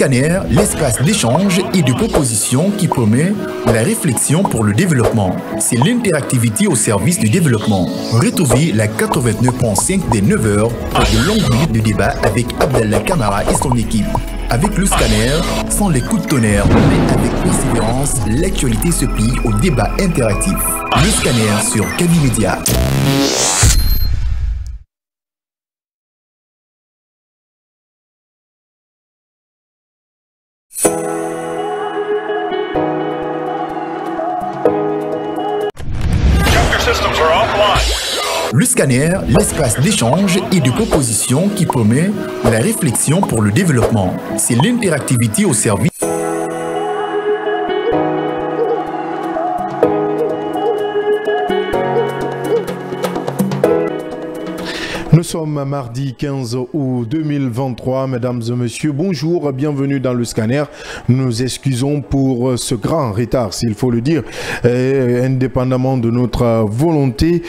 Scanner, l'espace d'échange et de proposition qui promet la réflexion pour le développement. C'est l'interactivité au service du développement. Retrouvez la 89.5 des 9h pour de longues minutes de débat avec Abdallah Kamara et son équipe. Avec le Scanner, sans les coups de tonnerre, mais avec persévérance, l'actualité se plie au débat interactif. Le Scanner sur Kaby Média. Le Scanner, l'espace d'échange et de proposition qui promet la réflexion pour le développement. C'est l'interactivité au service. Nous sommes mardi 15 août 2023, mesdames et messieurs, bonjour, bienvenue dans le Scanner. Nous nous excusons pour ce grand retard, s'il faut le dire, indépendamment de notre volonté.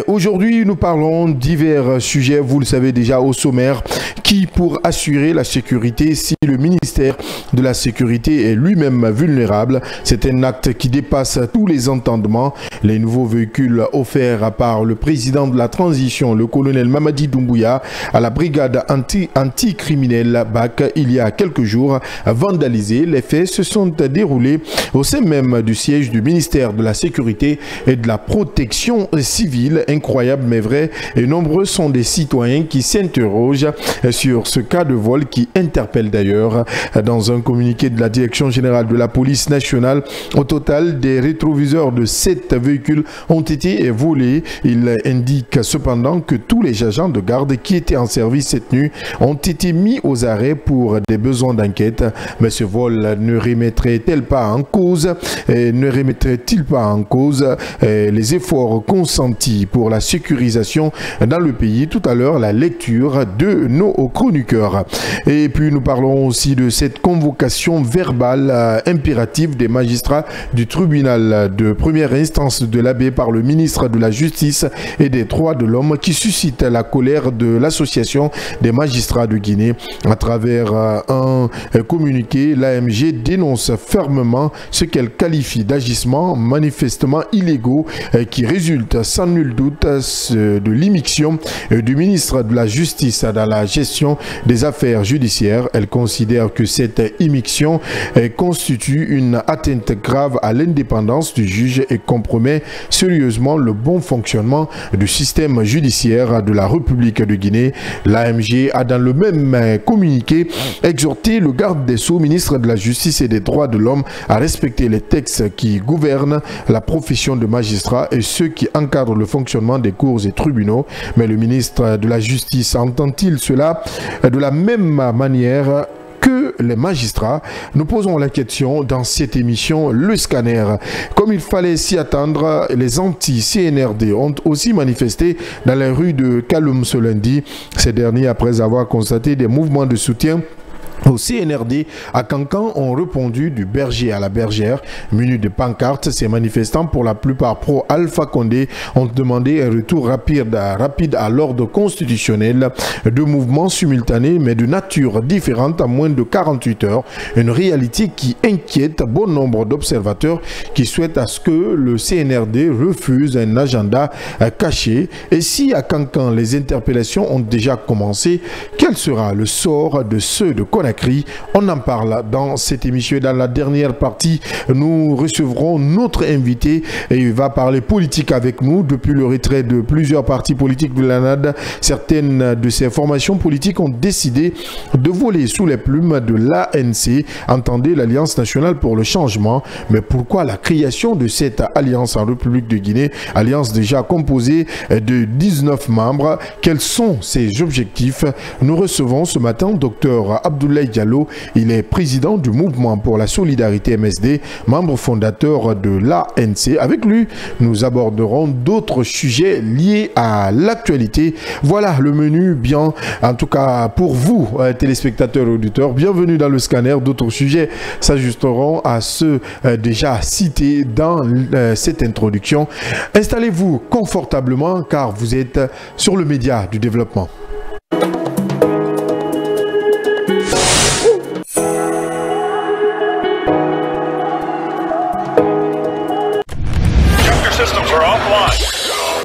Aujourd'hui, nous parlons de divers sujets, vous le savez déjà au sommaire, qui pour assurer la sécurité, si le ministère de la Sécurité est lui-même vulnérable, c'est un acte qui dépasse tous les entendements. Les nouveaux véhicules offerts par le président de la transition, le colonel Mamadi Doumbouya, à la brigade anti-criminelle BAC il y a quelques jours, vandalisés. Les faits se sont déroulés au sein même du siège du ministère de la Sécurité et de la Protection civile. Incroyable mais vrai, et nombreux sont des citoyens qui s'interrogent sur ce cas de vol qui interpelle d'ailleurs. Dans un communiqué de la Direction générale de la police nationale, au total, des rétroviseurs de 7 véhicules ont été volés. Il indique cependant que tous les agents de garde qui étaient en service cette nuit ont été mis aux arrêts pour des besoins d'enquête. Mais ce vol ne remettrait-il pas en cause, les efforts consentis pour la sécurisation dans le pays? Tout à l'heure, la lecture de nos chroniqueurs. Et puis nous parlons aussi de cette convocation verbale impérative des magistrats du tribunal de première instance de la baie par le ministre de la Justice et des Droits de l'Homme qui suscite la colère de l'association des magistrats de Guinée. À travers un communiqué, l'AMG dénonce fermement ce qu'elle qualifie d'agissements manifestement illégaux qui résultent sans nul doute de l'immixtion du ministre de la Justice dans la gestion des affaires judiciaires. Elle considère que cette immixtion constitue une atteinte grave à l'indépendance du juge et compromet sérieusement le bon fonctionnement du système judiciaire de la République de Guinée. L'AMG a dans le même communiqué exhorté le garde des Sceaux, ministre de la Justice et des Droits de l'Homme, à respecter les textes qui gouvernent la profession de magistrat et ceux qui encadrent le fonctionnement des cours et tribunaux. Mais le ministre de la Justice entend-il cela de la même manière que les magistrats? Nous posons la question dans cette émission Le Scanner. Comme il fallait s'y attendre, les anti-CNRD ont aussi manifesté dans les rues de Kaloum ce lundi. Ces derniers, après avoir constaté des mouvements de soutien au CNRD à Cancan, ont répondu du berger à la bergère. Munis de pancartes, ces manifestants, pour la plupart pro-Alpha Condé, ont demandé un retour rapide à l'ordre constitutionnel. Deux mouvements simultanés mais de nature différente en moins de 48 heures. Une réalité qui inquiète bon nombre d'observateurs qui souhaitent à ce que le CNRD refuse un agenda caché. Et si à Cancan les interpellations ont déjà commencé, quel sera le sort de ceux de Conakry? On en parle dans cette émission. Dans la dernière partie, nous recevrons notre invité et il va parler politique avec nous. Depuis le retrait de plusieurs partis politiques de l'ANAD, certaines de ces formations politiques ont décidé de voler sous les plumes de l'ANC, entendez l'Alliance nationale pour le changement. Mais pourquoi la création de cette alliance en République de Guinée, alliance déjà composée de 19 membres? Quels sont ses objectifs? Nous recevons ce matin Dr Abdoulaye Diallo. Il est président du mouvement pour la solidarité MSD, membre fondateur de l'ANC. Avec lui, nous aborderons d'autres sujets liés à l'actualité. Voilà le menu, bien, en tout cas pour vous, téléspectateurs et auditeurs. Bienvenue dans le Scanner. D'autres sujets s'ajusteront à ceux déjà cités dans cette introduction. Installez-vous confortablement car vous êtes sur le média du développement.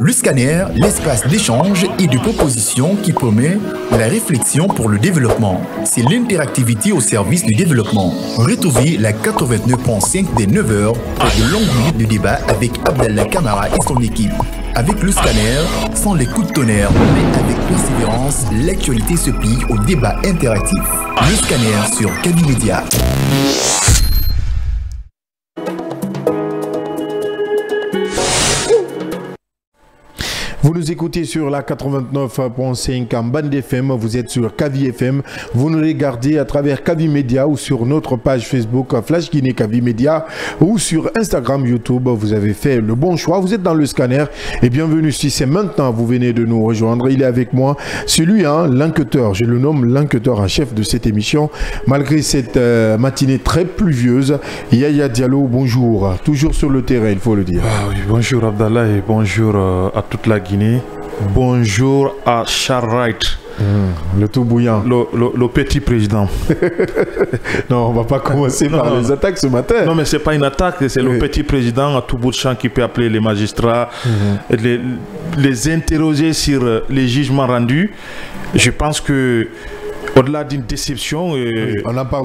Le scanner, l'espace d'échange et de proposition qui promet la réflexion pour le développement. C'est l'interactivité au service du développement. Retrouvez la 89.5 des 9h pour de longues minutes de débat avec Abdallah Kamara et son équipe. Avec le scanner, sans les coups de tonnerre, mais avec persévérance, l'actualité se plie au débat interactif. Le scanner sur Kavi Média. Vous nous écoutez sur la 89.5 en bande FM, vous êtes sur Kavi FM, vous nous regardez à travers Kavi Média ou sur notre page Facebook Flash Guinée Kavi Média ou sur Instagram, YouTube, vous avez fait le bon choix, vous êtes dans le scanner et bienvenue si c'est maintenant vous venez de nous rejoindre. Il est avec moi, celui, l'enquêteur, je le nomme l'enquêteur en chef de cette émission, malgré cette matinée très pluvieuse. Yaya Diallo, bonjour, toujours sur le terrain, il faut le dire. Ah oui, bonjour Abdallah et bonjour à toute la Guinée. Bonjour à Charles Wright. Le tout bouillant. Le petit président. Non, on va pas commencer par les attaques ce matin. Non, mais c'est pas une attaque, c'est le petit président à tout bout de champ qui peut appeler les magistrats, les interroger sur les jugements rendus. Je pense que au-delà d'une déception,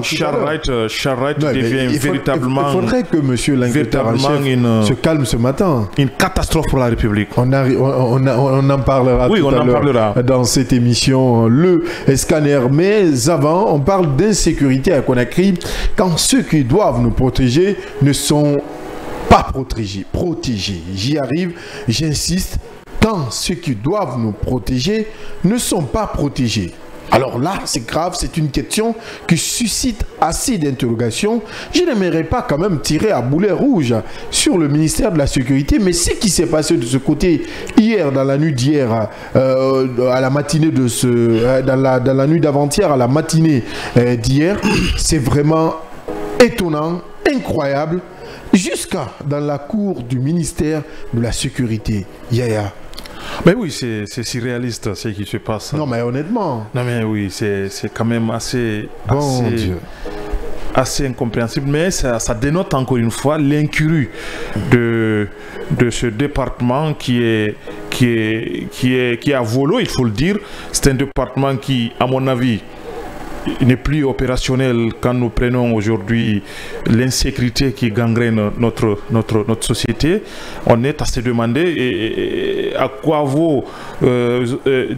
Charles Wright devient véritablement... Il faudrait que monsieur l'enquêteur en chef se calme ce matin. Une catastrophe pour la République. On en parlera tout à l'heure dans cette émission, le scanner. Mais avant, on parle d'insécurité à Conakry quand ceux qui doivent nous protéger ne sont pas protégés. J'y arrive, j'insiste, quand ceux qui doivent nous protéger ne sont pas protégés. Alors là, c'est grave, c'est une question qui suscite assez d'interrogations. Je n'aimerais pas quand même tirer à boulet rouge sur le ministère de la Sécurité, mais ce qui s'est passé de ce côté hier, dans la nuit d'hier, à la matinée de dans la nuit d'avant-hier à la matinée d'hier, c'est vraiment étonnant, incroyable, jusqu'à dans la cour du ministère de la Sécurité. Yaya. Mais oui, c'est surréaliste ce qui se passe. Non, mais honnêtement. Non, mais oui, c'est quand même assez incompréhensible. Mais ça dénote encore une fois l'incurie de ce département qui est à volo, il faut le dire. C'est un département qui, à mon avis, n'est plus opérationnel quand nous prenons aujourd'hui l'insécurité qui gangrène notre société. On est à se demander à quoi vaut,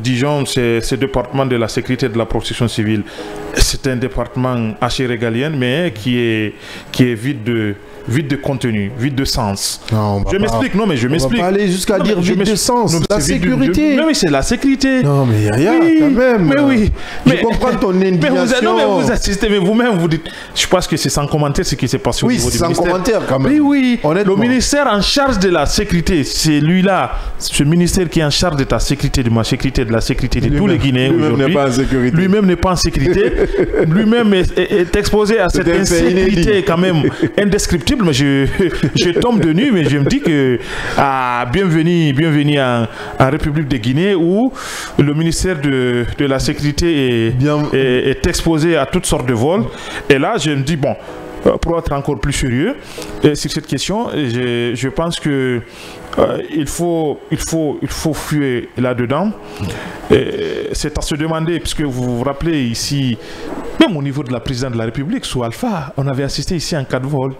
disons, ce département de la sécurité et de la protection civile. C'est un département assez régalien, mais qui est vide de contenu, vide de sens. Non, je m'explique, non mais je m'explique. On va pas aller jusqu'à dire vide de sens. Non, la sécurité. Mais oui, c'est la sécurité. Non mais Yaya, oui, quand même. Mais oui. Je comprends ton indignation. Mais vous assistez, mais vous-même vous dites. Je pense que c'est sans commentaire ce qui s'est passé au niveau du ministère. Oui, sans commentaire quand même. Oui, oui. Honnêtement. Le ministère en charge de la sécurité, c'est lui-là, ce ministère qui est en charge de ta sécurité, de ma sécurité, de la sécurité de tous les Guinéens aujourd'hui. Lui-même n'est pas en sécurité. Lui-même est exposé à cette insécurité quand même indescriptible. Mais je tombe de nuit, mais je me dis que bienvenue en République de Guinée où le ministère de la sécurité est exposé à toutes sortes de vols. Et là, je me dis, bon, pour être encore plus sérieux sur cette question, je pense que il faut fuir là-dedans. C'est à se demander, puisque vous vous rappelez ici, même au niveau de la présidente de la République, sous Alpha, on avait assisté ici en cas de vol.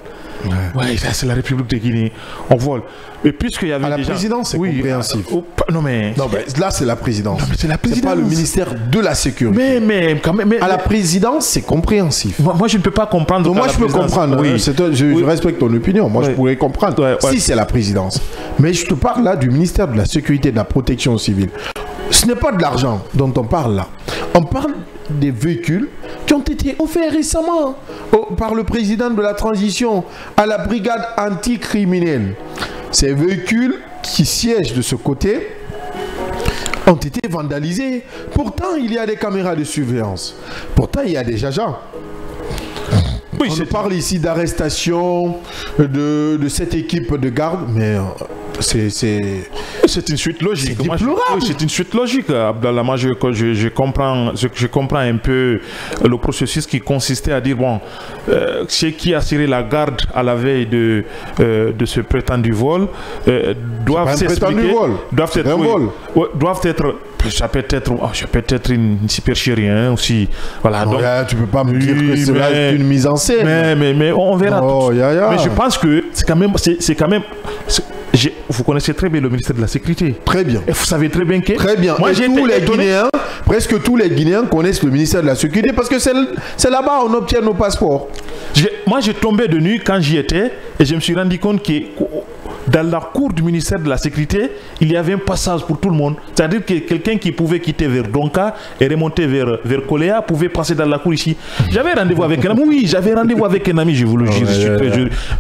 Ouais, c'est la République de Guinée. On vole. Et puisqu'il y avait à la présidence, c'est compréhensif. Non mais là, c'est la présidence. C'est la présidence. C'est pas le ministère de la Sécurité. Mais quand même. À la présidence, c'est compréhensif. Moi, je ne peux pas comprendre. Donc, moi, je peux comprendre. Oui. Je respecte ton opinion. Moi, je pourrais comprendre si c'est la présidence. Mais je te parle là du ministère de la Sécurité et de la Protection civile. Ce n'est pas de l'argent dont on parle là. On parle des véhicules qui ont été offerts récemment par le président de la transition à la brigade anticriminelle. Ces véhicules qui siègent de ce côté ont été vandalisés. Pourtant, il y a des caméras de surveillance. Pourtant, il y a des agents. Oui, on parle ici d'arrestation de cette équipe de garde, mais C'est une suite logique. C'est une suite logique, Abdallah. Moi, je comprends un peu le processus qui consistait à dire, bon, ceux qui assuraient la garde à la veille de ce prétendu vol doivent s'expliquer. Doivent être ça peut être une supercherie hein, aussi. Voilà, donc, tu peux pas me dire que c'est une mise en scène. Mais on verra. Mais je pense que c'est quand même. Vous connaissez très bien le ministère de la Sécurité. Très bien. Et vous savez très bien que. Très bien. Moi, presque tous les Guinéens connaissent le ministère de la Sécurité parce que c'est là-bas où on obtient nos passeports. Moi, j'ai tombé de nuit quand j'y étais et je me suis rendu compte que dans la cour du ministère de la Sécurité, il y avait un passage pour tout le monde. C'est-à-dire que quelqu'un qui pouvait quitter vers Donka et remonter vers Koléa pouvait passer dans la cour ici. J'avais rendez-vous avec un ami. Oui, j'avais rendez-vous avec un ami, je vous le jure.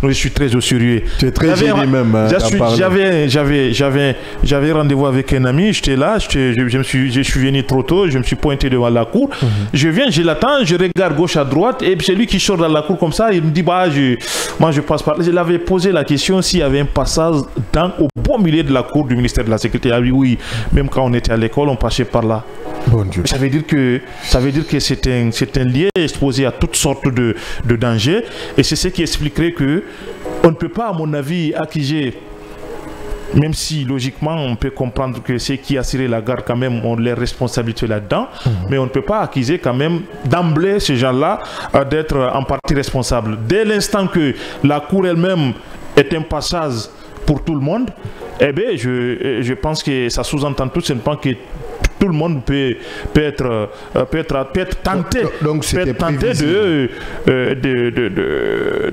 Je suis très au sérieux. Tu es très gêné même. J'avais rendez-vous avec un ami. J'étais là. Je suis venu trop tôt. Je me suis pointé devant la cour. Je viens, je l'attends. Je regarde gauche à droite. Et c'est lui qui sort dans la cour comme ça. Il me dit, moi je passe par là. Je l'avais posé la question s'il y avait un passage au beau milieu de la cour du ministère de la Sécurité. Ah oui, même quand on était à l'école, on passait par là. Bon Dieu. Ça veut dire que c'est un lieu exposé à toutes sortes de dangers. Et c'est ce qui expliquerait que on ne peut pas, à mon avis, accuser, même si logiquement on peut comprendre que ceux qui assuraient la garde quand même ont leurs responsabilités là-dedans, mais on ne peut pas accuser quand même d'emblée ces gens-là d'être en partie responsables. Dès l'instant que la cour elle-même est un passage pour tout le monde, eh bien, je pense que ça sous-entend tout simplement que tout le monde peut être tenté,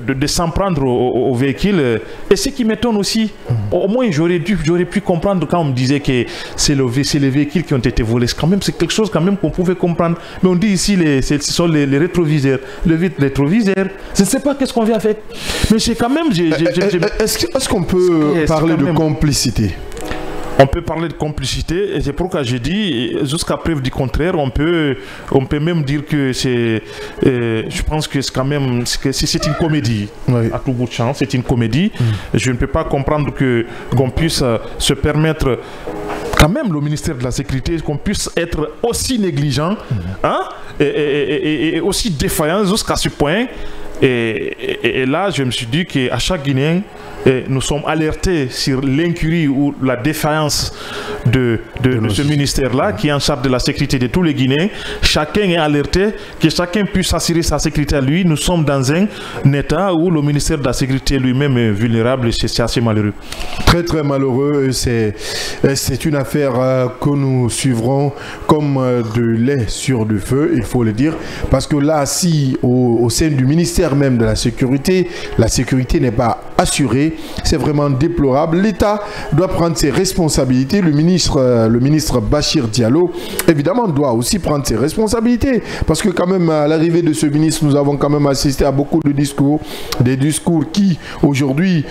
de s'en prendre au véhicule. Et ce qui m'étonne aussi, au moins j'aurais pu comprendre quand on me disait que c'est les véhicules qui ont été volés. C'est quelque chose quand même qu'on pouvait comprendre. Mais on dit ici, ce sont les rétroviseurs, le vitre rétroviseur. Je ne sais pas qu'est-ce qu'on vient faire. Mais c'est quand même... Est-ce qu'on peut parler de complicité? On peut parler de complicité et c'est pourquoi j'ai dit, jusqu'à preuve du contraire, on peut même dire que c'est, je pense que c'est quand même, c'est une comédie, oui. À tout bout de champ, c'est une comédie. Je ne peux pas comprendre qu'on puisse se permettre, quand même le ministère de la Sécurité, qu'on puisse être aussi négligent hein, et aussi défaillant jusqu'à ce point. Et là, je me suis dit qu'à chaque Guinéen, nous sommes alertés sur l'incurie ou la défaillance de ce ministère-là qui est en charge de la sécurité de tous les Guinéens. Chacun est alerté, que chacun puisse assurer sa sécurité à lui. Nous sommes dans un état où le ministère de la Sécurité lui-même est vulnérable et c'est assez malheureux. Très très malheureux. C'est une affaire que nous suivrons comme de lait sur du feu, il faut le dire. Parce que là, si au sein du ministère même de la sécurité n'est pas assurée, c'est vraiment déplorable. L'État doit prendre ses responsabilités. Le ministre Bachir Diallo, évidemment, doit aussi prendre ses responsabilités. Parce que quand même, à l'arrivée de ce ministre, nous avons quand même assisté à beaucoup de discours. Des discours qui, aujourd'hui,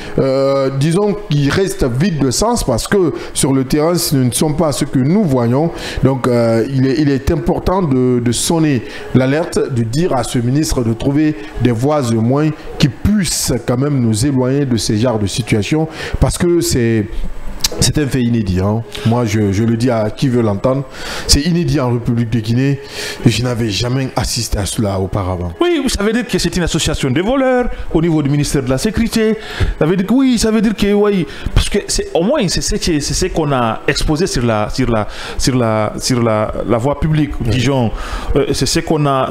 disons, qui restent vides de sens parce que sur le terrain, ce ne sont pas ce que nous voyons. Donc, il est important de sonner l'alerte, de dire à ce ministre de trouver des voies au moins qui puissent quand même nous éloigner de ces genres de situations parce que c'est un fait inédit. Hein. Moi, je le dis à qui veut l'entendre. C'est inédit en République de Guinée. Et je n'avais jamais assisté à cela auparavant. Oui, ça veut dire que c'est une association de voleurs au niveau du ministère de la Sécurité. Ça veut dire que oui, ça veut dire que oui. Parce que au moins, c'est ce qu'on a exposé sur la voie publique. Oui. Disons, c'est ce qu'on a...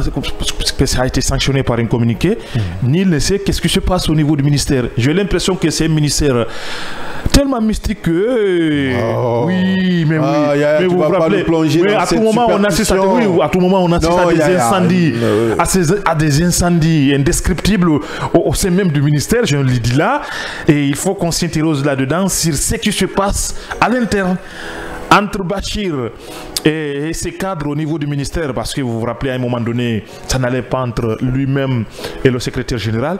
que ça a été sanctionné par un communiqué. Nul ne sait qu'est-ce qui se passe au niveau du ministère. J'ai l'impression que c'est un ministère tellement mystique que oui, mais oui. Mais vous vous rappelez, à tout moment on assiste à des incendies, à des incendies indescriptibles au sein même du ministère, je le dis là, et il faut qu'on s'interroge là-dedans sur ce qui se passe à l'interne entre Bachir et ses cadres au niveau du ministère, parce que vous vous rappelez à un moment donné, ça n'allait pas entre lui-même et le secrétaire général.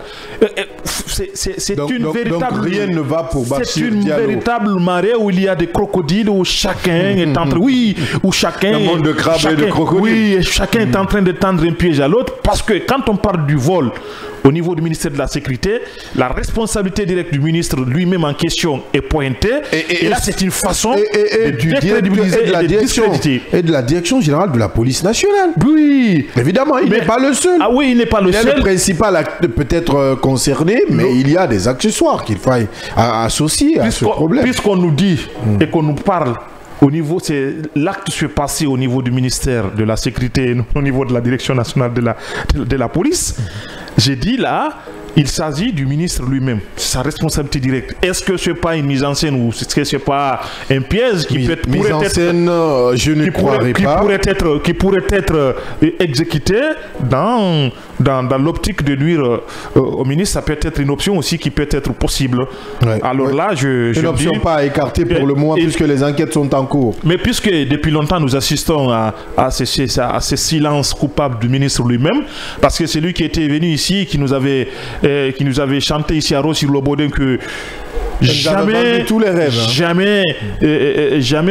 C'est une véritable... Donc rien ne va pour Bachir. C'est une véritable marée où il y a des crocodiles, où chacun est en train... Oui, où chacun... Un monde de crabes et de crocodiles. Oui, chacun est en train de tendre un piège à l'autre, parce que quand on parle du vol au niveau du ministère de la Sécurité, la responsabilité directe du ministre lui-même en question est pointée. Et là, c'est une façon de décrédibiliser et de discréditer. Et de la direction générale de la police nationale. Oui, évidemment, il n'est pas le seul. Ah oui, il n'est pas le seul. Il est le principal acte peut-être concerné, mais il y a des accessoires qu'il faut associer à ce problème. Puisqu'on nous dit et qu'on nous parle au niveau, c'est l'acte se passé au niveau du ministère de la Sécurité, au niveau de la direction nationale de la police. J'ai dit là, il s'agit du ministre lui-même, sa responsabilité directe. Est-ce que ce n'est pas une mise en scène ou est-ce que ce n'est pas un piège qui mise en scène, je ne croirais pas. Qui pourrait être exécuté dans l'optique de nuire au ministre? Ça peut être une option aussi qui peut être possible. Ouais, alors là, une option dis, pas à écarter pour le moment puisque les enquêtes sont en cours. Mais puisque depuis longtemps nous assistons à ces silences coupables du ministre lui-même, parce que c'est lui qui était venu ici, qui nous avait chanté ici à Rossi-Lobodin que jamais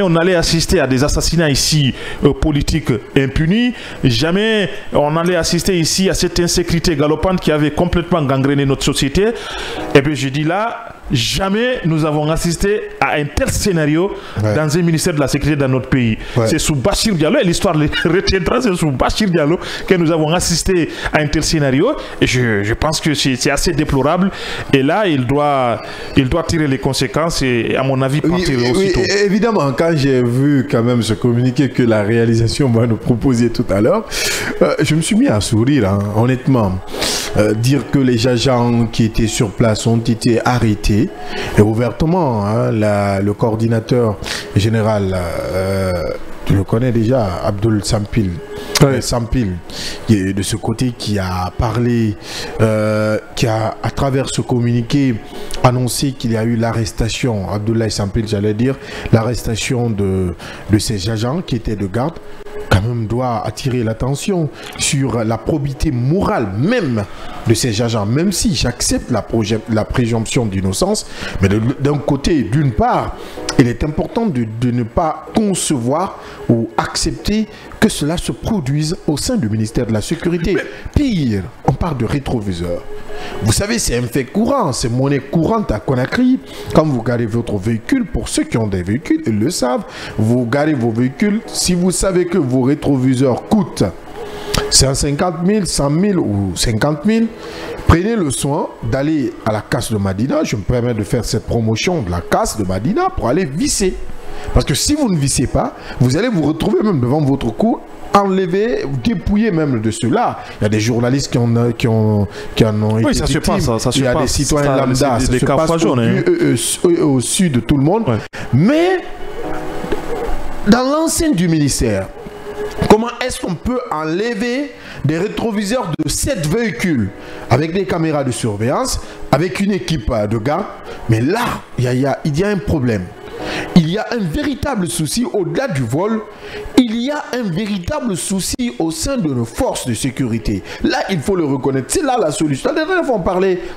on allait assister à des assassinats ici politiques impunis, jamais on allait assister ici à cette insécurité galopante qui avait complètement gangréné notre société. Et puis je dis là, jamais nous avons assisté à un tel scénario dans un ministère de la Sécurité dans notre pays. C'est sous Bachir Diallo, et l'histoire le retiendra, c'est sous Bachir Diallo que nous avons assisté à un tel scénario. Et je pense que c'est assez déplorable. Et là, il doit tirer les conséquences et, à mon avis, partir aussitôt. Oui, évidemment, quand j'ai vu quand même ce communiqué que la réalisation va nous proposer tout à l'heure, je me suis mis à sourire, hein, honnêtement. Dire que les agents qui étaient sur place ont été arrêtés et ouvertement, hein, le coordinateur général, tu le connais déjà, Abdul Sampil, Sampil, qui est de ce côté, qui a parlé, qui a à travers ce communiqué annoncé qu'il y a eu l'arrestation, Abdoulaye Sampil, j'allais dire, l'arrestation de ces agents qui étaient de garde. Quand même doit attirer l'attention sur la probité morale même de ces agents, même si j'accepte la présomption d'innocence, mais d'un côté, d'une part, il est important de ne pas concevoir ou accepter que cela se produise au sein du ministère de la Sécurité. Pire, on parle de rétroviseur. Vous savez, c'est un fait courant, c'est monnaie courante à Conakry. Quand vous garez votre véhicule, pour ceux qui ont des véhicules, ils le savent, vous garez vos véhicules, si vous savez que vos rétroviseurs coûtent 150 000, 100 000 ou 50 000, prenez le soin d'aller à la casse de Madina. Je me permets de faire cette promotion de la casse de Madina pour aller visser. Parce que si vous ne vissez pas, vous allez vous retrouver même devant votre cou, enlever, dépouiller même de cela. Il y a des journalistes qui en ont été ça victimes. Se passe, il y a des citoyens lambda. Ça se passe au sud de tout le monde. Ouais. Mais dans l'enceinte du ministère, comment est-ce qu'on peut enlever des rétroviseurs de 7 véhicules avec des caméras de surveillance, avec une équipe de garde? Mais là, il y a un problème. Il y a un véritable souci au-delà du vol. Il y a un véritable souci au sein de nos forces de sécurité. Là, il faut le reconnaître. C'est là la solution. La dernière fois,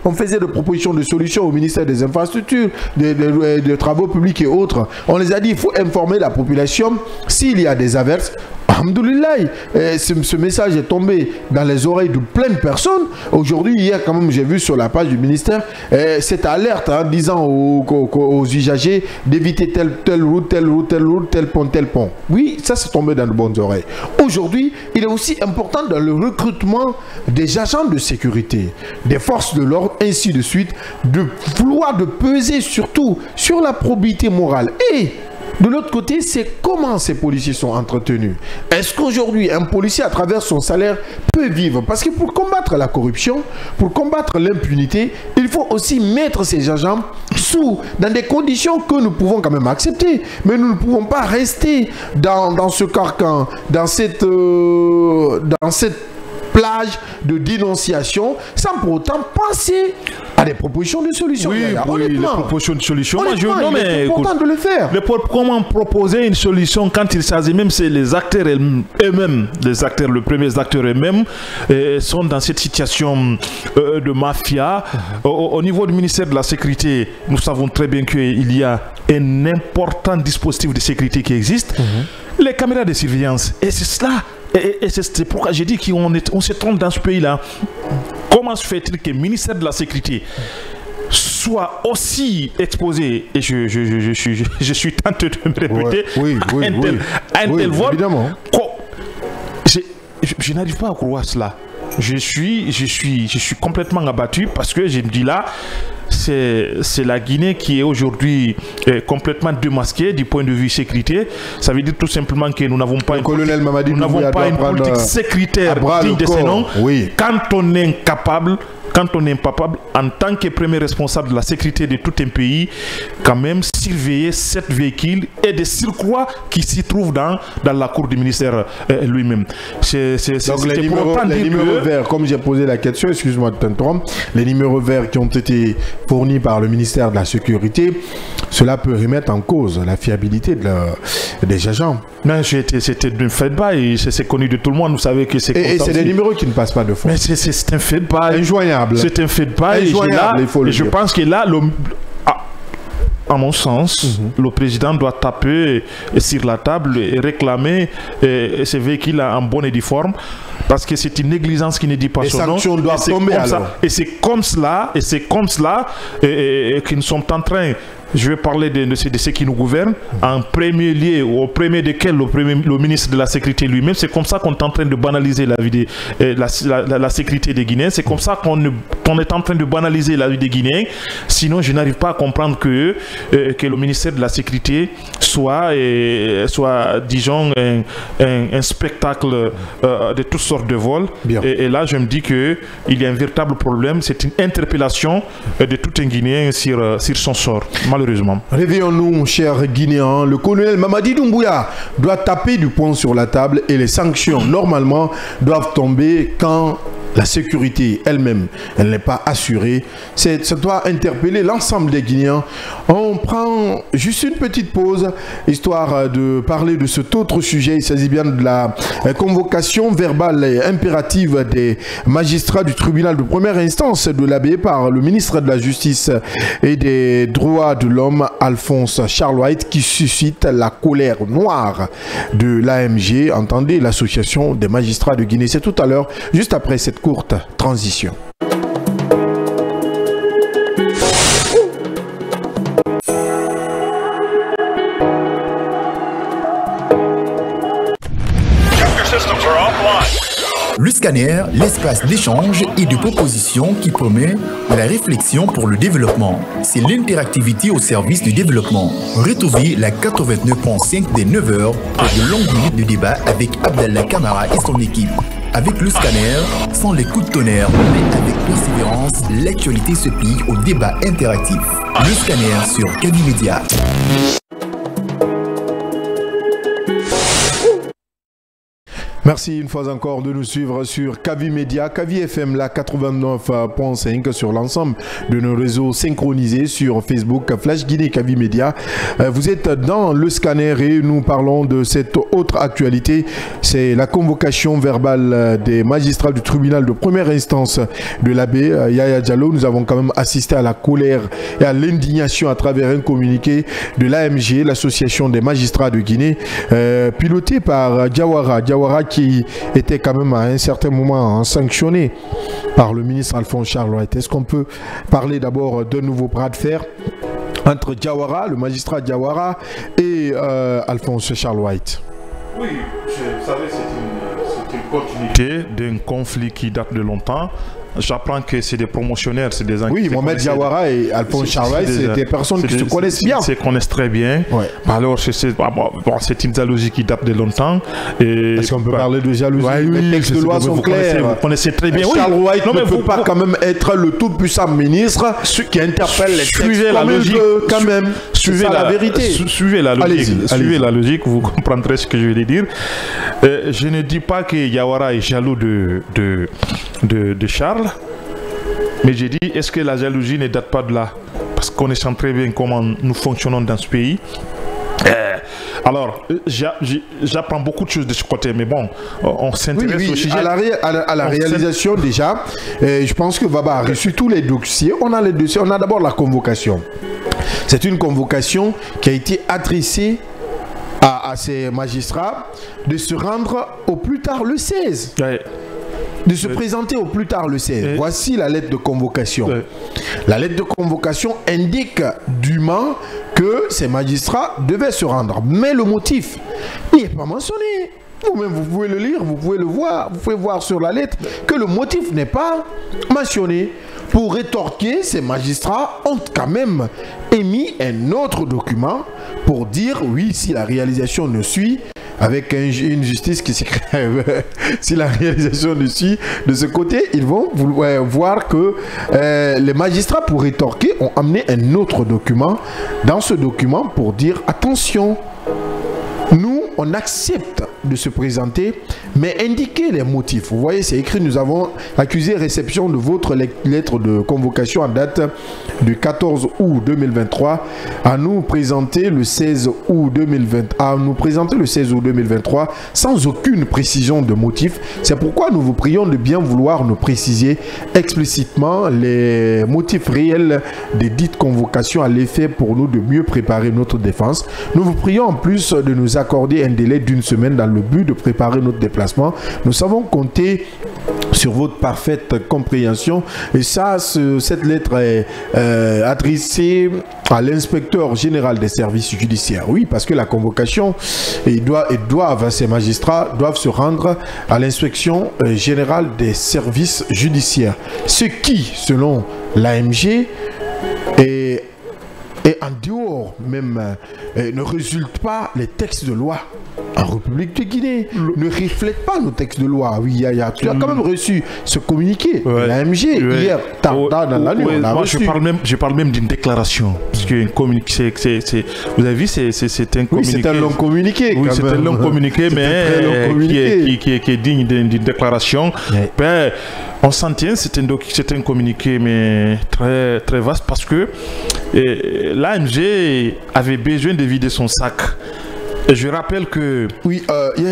on faisait des propositions de solutions au ministère des Infrastructures, des Travaux publics et autres. On les a dit, il faut informer la population s'il y a des averses. Alhamdoulilah, ce message est tombé dans les oreilles de plein de personnes. Aujourd'hui, hier, quand même, j'ai vu sur la page du ministère cette alerte disant aux usagers d'éviter telle route, tel pont. Oui, ça c'est tombé dans de bonnes oreilles. Aujourd'hui, il est aussi important dans le recrutement des agents de sécurité, des forces de l'ordre, ainsi de suite, de vouloir de peser surtout sur la probité morale. Et de l'autre côté, c'est comment ces policiers sont entretenus. Est-ce qu'aujourd'hui, un policier, à travers son salaire, peut vivre? Parce que pour combattre la corruption, pour combattre l'impunité, il faut aussi mettre ces agents dans des conditions que nous pouvons quand même accepter. Mais nous ne pouvons pas rester dans ce carcan, dans cette plage de dénonciation, sans pour autant penser à des propositions de solutions. Oui, les propositions de solutions. C'est important de le faire. Comment proposer une solution quand il s'agit même, c'est les acteurs eux-mêmes, les premiers acteurs eux-mêmes sont dans cette situation de mafia. Au niveau du ministère de la Sécurité, nous savons très bien qu'il y a un important dispositif de sécurité qui existe. Les caméras de surveillance. Et c'est cela. Et c'est pourquoi j'ai dit qu'on se trompe dans ce pays-là. comment se fait-il que le ministère de la Sécurité soit aussi exposé, et je suis tenté de me répéter, à un tel vol? Je n'arrive pas à croire cela. Je suis complètement abattu parce que je me dis là, c'est la Guinée qui est aujourd'hui complètement démasquée du point de vue sécurité. Ça veut dire tout simplement que nous n'avons pas une politique sécuritaire digne de ce nom. Quand on est incapable, en tant que premier responsable de la sécurité de tout un pays, quand même surveiller 7 véhicules et des surcroît qui s'y trouvent dans la cour du ministère lui-même. Donc les numéros verts, comme j'ai posé la question, excuse-moi de t'interrompre, les numéros verts qui ont été fournis par le ministère de la Sécurité, cela peut remettre en cause la fiabilité des agents. Non, c'était un fait de bail, c'est connu de tout le monde, vous savez que c'est... Et c'est des numéros qui ne passent pas de fond. Mais c'est un fait de bail. Injoignable. C'est un fait de bail. Et je pense que là, à mon sens, le président doit taper sur la table et réclamer ces véhicules en bonne et due forme, parce que c'est une négligence qui ne dit pas son nom. Les sanctions doivent tomber alors. Et c'est comme cela que nous sommes en train... Je vais parler de ceux qui nous gouvernent, en premier lieu, au premier desquels le ministre de la Sécurité lui-même. C'est comme ça qu'on est en train de banaliser la vie la sécurité des Guinéens. C'est comme ça qu'on est en train de banaliser la vie des Guinéens. Sinon, je n'arrive pas à comprendre que le ministère de la Sécurité soit disons, un spectacle de toutes sortes de vols. Et là, je me dis qu'il y a un véritable problème. C'est une interpellation de tout un Guinéen sur son sort. Malheureusement. Réveillons-nous, chers Guinéens. Le colonel Mamadi Doumbouya doit taper du poing sur la table et les sanctions, normalement, doivent tomber quand la sécurité elle-même, elle n'est pas assurée. Ça doit interpeller l'ensemble des Guinéens. On prend juste une petite pause, histoire de parler de cet autre sujet. Il s'agit bien de la convocation verbale et impérative des magistrats du tribunal de première instance de l'Abbé par le ministre de la Justice et des Droits de l'Homme, Alphonse Charles White, qui suscite la colère noire de l'AMG, entendez, l'association des magistrats de Guinée. C'est tout à l'heure, juste après cette courte transition. Le scanner, l'espace d'échange et de propositions qui promet la réflexion pour le développement. C'est l'interactivité au service du développement. Retrouvez la 89.5 des 9h pour de longues minutes de débat avec Abdallah Kamara et son équipe. Avec le scanner, sans les coups de tonnerre, mais avec persévérance, l'actualité se plie au débat interactif. Le scanner sur Kavi Média. Merci une fois encore de nous suivre sur Kavi Média, Kavi FM, la 89.5 sur l'ensemble de nos réseaux synchronisés sur Facebook, Flash Guinée, Kavi Média. Vous êtes dans le scanner et nous parlons de cette autre actualité. C'est la convocation verbale des magistrats du tribunal de première instance de l'Abbé, Yaya Diallo. Nous avons quand même assisté à la colère et à l'indignation à travers un communiqué de l'AMG, l'association des magistrats de Guinée, piloté par Diawara qui était quand même à un certain moment sanctionné par le ministre Alphonse Charles White. Est-ce qu'on peut parler d'abord d'un nouveau bras de fer entre Diawara, le magistrat Diawara, et Alphonse Charles White? Oui, vous savez, c'est une continuité d'un conflit qui date de longtemps. J'apprends que c'est des promotionnaires, c'est des... Oui, Mohamed Diawara et Alphonse Charles White, c'est des personnes qui se connaissent bien. Ils se connaissent très bien. Ouais. Alors, c'est une jalousie qui date de longtemps. Est-ce qu'on peut parler de jalousie? Les textes de loi sont clairs. Vous connaissez très bien. Charles White ne peut pas quand même être le tout-puissant ministre qui interpelle les textes. Suivez la logique. Quand même. Suivez la vérité. Suivez la logique. Suivez la logique, vous comprendrez ce que je vais dire. Je ne dis pas que Diawara est jaloux de Charles. Mais j'ai dit, est-ce que la jalousie ne date pas de là? Parce qu'on sait très bien comment nous fonctionnons dans ce pays. Alors, j'apprends beaucoup de choses de ce côté, mais bon, on s'intéresse au sujet. À la réalisation déjà, je pense que Vaba a reçu tous les dossiers. On a les dossiers, on a d'abord la convocation. C'est une convocation qui a été adressée à ces magistrats de se rendre au plus tard le 16. Ouais. de se présenter au plus tard le 16. Voici la lettre de convocation. La lettre de convocation indique dûment que ces magistrats devaient se rendre. Mais le motif n'est pas mentionné. Vous-même, vous pouvez le lire, vous pouvez le voir, vous pouvez voir sur la lettre que le motif n'est pas mentionné. Pour rétorquer, ces magistrats ont quand même émis un autre document pour dire, oui, si la réalisation ne suit, avec une justice qui s'écrive, si la réalisation ne suit, de ce côté, ils vont voir que les magistrats, pour rétorquer, ont amené un autre document. Dans ce document, pour dire, attention, nous, on accepte de se présenter, mais indiquer les motifs. Vous voyez, c'est écrit, nous avons accusé réception de votre lettre de convocation en date du 14 août 2023 à nous présenter le 16 août 2023 sans aucune précision de motif. C'est pourquoi nous vous prions de bien vouloir nous préciser explicitement les motifs réels des dites convocations à l'effet pour nous de mieux préparer notre défense. Nous vous prions en plus de nous accorder un délai d'une semaine dans le but de préparer notre déplacement. Nous savons compter sur votre parfaite compréhension. Et ça, cette lettre est adressée à l'inspecteur général des services judiciaires. Oui, parce que la convocation, ces magistrats doivent se rendre à l'inspection générale des services judiciaires. Ce qui, selon l'AMG, et en dehors même ne résulte pas les textes de loi en République de Guinée, ne reflète pas nos textes de loi. Oui, tu as quand même reçu ce communiqué de l'AMG hier, dans la nuit. Moi, je parle même d'une déclaration. Parce que vous avez vu, c'est un communiqué. Oui, c'est un long communiqué. Oui, c'est un long communiqué, mais qui est digne d'une déclaration. Ben, on s'en tient, c'est un communiqué, mais très, très vaste, parce que l'AMG avait besoin de vider son sac. Et je rappelle que... Oui,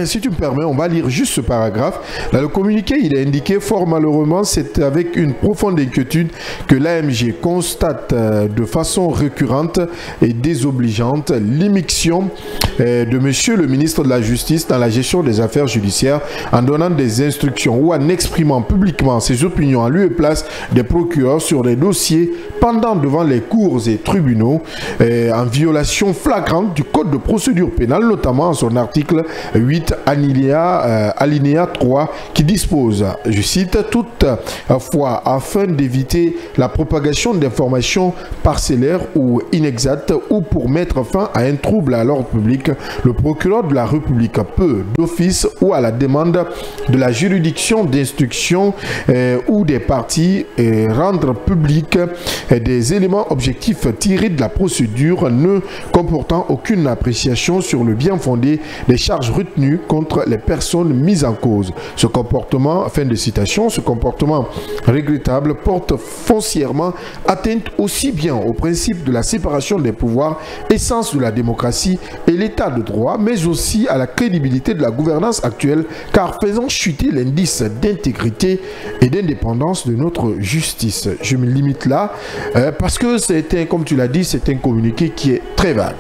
si tu me permets, on va lire juste ce paragraphe. Dans le communiqué, il est indiqué fort malheureusement, c'est avec une profonde inquiétude que l'AMG constate de façon récurrente et désobligeante l'immixtion de monsieur le ministre de la Justice dans la gestion des affaires judiciaires en donnant des instructions ou en exprimant publiquement ses opinions en lieu et place des procureurs sur des dossiers pendant devant les cours et tribunaux en violation flagrante du Code de procédure pénale, notamment en son article 8 alinéa 3 qui dispose, je cite, toutefois afin d'éviter la propagation d'informations parcellaires ou inexactes ou pour mettre fin à un trouble à l'ordre public, le procureur de la République peut d'office ou à la demande de la juridiction d'instruction ou des parties rendre public des éléments objectifs tirés de la procédure ne comportant aucune appréciation sur le bien fondé des charges retenues contre les personnes mises en cause. Ce comportement, fin de citation, ce comportement regrettable porte foncièrement atteinte aussi bien au principe de la séparation des pouvoirs, essence de la démocratie et l'état de droit, mais aussi à la crédibilité de la gouvernance actuelle, car faisant chuter l'indice d'intégrité et d'indépendance de notre justice. Je me limite là, parce que c'était, comme tu l'as dit, c'est un communiqué qui est très vague.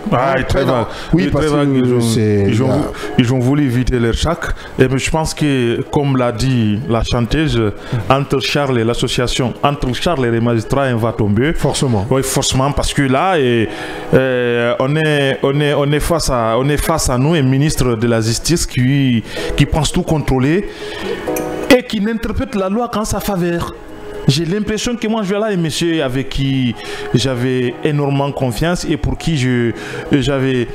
Très vague. Oui, parce que ils ont voulu éviter leur sac. Et je pense que, comme l'a dit la chanteuse, entre Charles et l'association, entre Charles et les magistrats, on va tomber. Forcément. Oui, forcément, parce que là, on est face à nous, un ministre de la Justice qui pense tout contrôler et qui n'interprète la loi qu'en sa faveur. J'ai l'impression que moi je vais là un monsieur avec qui j'avais énormément confiance et pour qui j'avais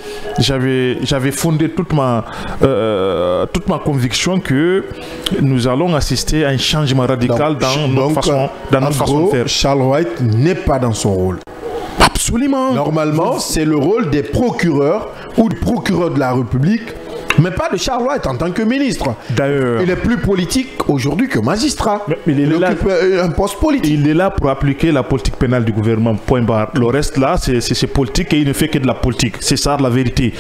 fondé toute ma conviction que nous allons assister à un changement radical dans notre façon de faire. Charles White n'est pas dans son rôle. Absolument. Normalement, c'est le rôle des procureurs ou du procureur de la République, mais pas de Charles White en tant que ministre. D'ailleurs, il est plus politique aujourd'hui que magistrat. Il occupe un poste politique. Il est là pour appliquer la politique pénale du gouvernement, point barre. Le reste là, c'est politique et il ne fait que de la politique. C'est ça la vérité.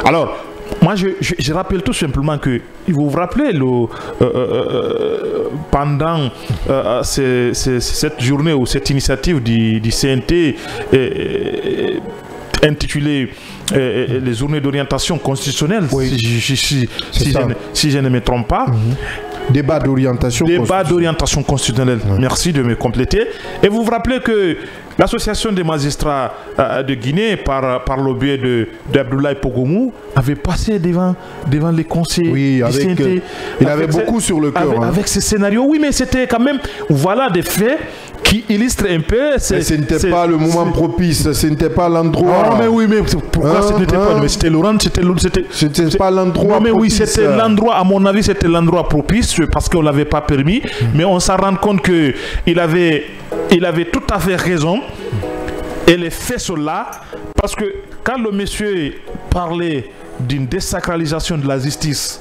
Alors, moi je rappelle tout simplement que, vous vous rappelez, pendant cette journée ou cette initiative du CNT intitulée les journées d'orientation constitutionnelle, si je ne me trompe pas, Débat d'orientation constitutionnelle. Merci de me compléter. Et vous vous rappelez que l'association des magistrats de Guinée, par le biais d'Abdoulaye Pogomou, avait passé devant les conseils. Oui, il avait beaucoup sur le cœur. Avec ces scénarios. Oui, mais c'était quand même, voilà des faits qui illustrent un peu. Ce n'était pas le moment propice, ce n'était pas l'endroit. Non, mais oui, mais pourquoi ce n'était pas? Mais c'était Laurent, c'était pas l'endroit. Non, mais oui, c'était l'endroit, à mon avis, c'était l'endroit propice parce qu'on ne l'avait pas permis. Mais on s'en rend compte qu'il avait tout à fait raison. Et les faits sont là. Parce que quand le monsieur parlait d'une désacralisation de la justice,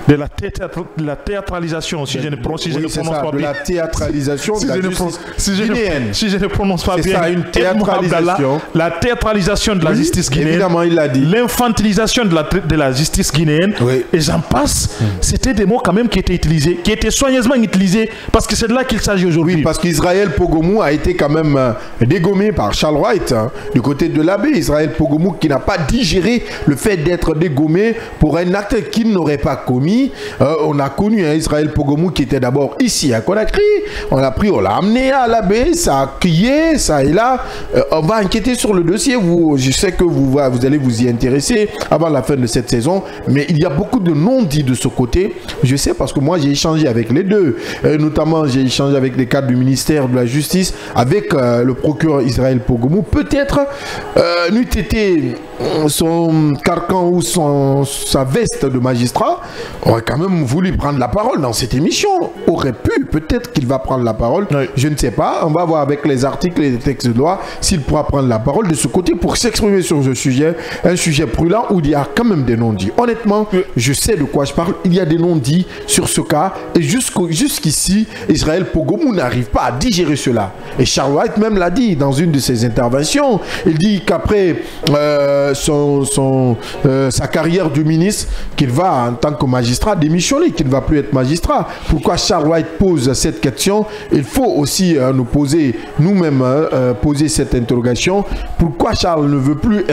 de la théâtralisation, si je ne prononce pas bien. De la théâtralisation de la justice guinéenne. Si je ne prononce pas bien. C'est ça, une théâtralisation. La théâtralisation de la justice guinéenne. Évidemment, il l'a dit. L'infantilisation de la justice guinéenne. Oui. Et j'en passe. C'était des mots quand même qui étaient utilisés, qui étaient soigneusement utilisés, parce que c'est de là qu'il s'agit aujourd'hui. Oui, parce qu'Israël Pogomou a été quand même dégommé par Charles Wright, du côté de l'abbé. Israël Pogomou qui n'a pas digéré le fait d'être dégommé pour un acte qu'il n'aurait pas commis. On a connu Israël Pogomou qui était d'abord ici à Conakry. On l'a pris, on l'a amené à l'abbé, ça a crié, ça et là. On va enquêter sur le dossier. Je sais que vous allez vous y intéresser avant la fin de cette saison. Mais il y a beaucoup de non-dits de ce côté. Je sais parce que moi j'ai échangé avec les deux. Notamment j'ai échangé avec les cadres du ministère de la Justice, avec le procureur Israël Pogomou. Peut-être n'eût été son carcan ou sa veste de magistrat, aurait quand même voulu prendre la parole dans cette émission. Aurait pu, peut-être qu'il va prendre la parole. Oui. Je ne sais pas. On va voir avec les articles et les textes de loi s'il pourra prendre la parole de ce côté pour s'exprimer sur ce sujet. Un sujet brûlant où il y a quand même des non-dits. Honnêtement, je sais de quoi je parle. Il y a des non-dits sur ce cas. Et jusqu'ici, Israël Pogomou n'arrive pas à digérer cela. Et Charles Wright même l'a dit dans une de ses interventions. Il dit qu'après sa carrière de ministre, qu'il va en tant que magistrat démissionner, qu'il ne va plus être magistrat. Pourquoi Charles Wright pose cette question? Il faut aussi nous poser, nous-mêmes, poser cette interrogation. Pourquoi Charles ne veut plus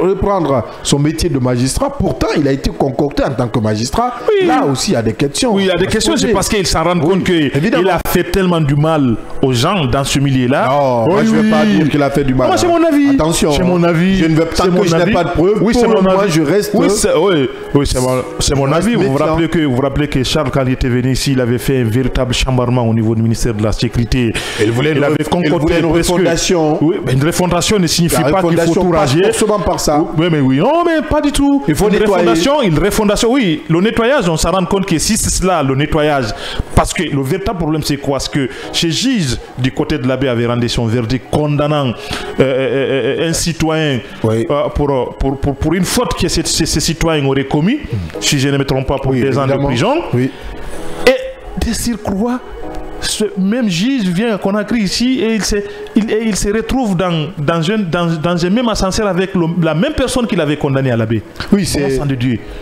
reprendre son métier de magistrat? Pourtant, il a été concocté en tant que magistrat. Oui. Là aussi, il y a des questions. Oui, il y a des questions. C'est parce qu'il s'en rend compte qu'il a fait tellement du mal aux gens dans ce milieu-là. Non, moi, je ne veux pas dire qu'il a fait du mal. Moi, c'est mon avis. Attention. C'est mon avis. Je ne veux pas, tant que je n'ai pas de preuves. Oui, c'est mon avis. Moi, je reste. Oui, c'est mon avis. Vous vous rappelez que Charles, quand il était venu ici, il avait fait un véritable chambarement au niveau du ministère de la Sécurité. Il avait concocté une refondation. Oui, mais une refondation ne signifie pas qu'il faut tout rager. Par ça. Oui, mais oui. Non, mais pas du tout. Il faut une refondation, oui. Le nettoyage, on s'en rend compte que si c'est cela, le nettoyage, parce que le véritable problème, c'est quoi? Parce que chez Gise, du côté de l'abbé, avait rendu son verdict condamnant un citoyen pour une faute que ces citoyens auraient commis, si je ne me trompe pas, pour 2 ans de prison. Oui. Et de surcroît, ce même juge vient à Conakry ici et il se retrouve dans un même ascenseur avec la même personne qu'il avait condamné à l'abbé. Oui, c'est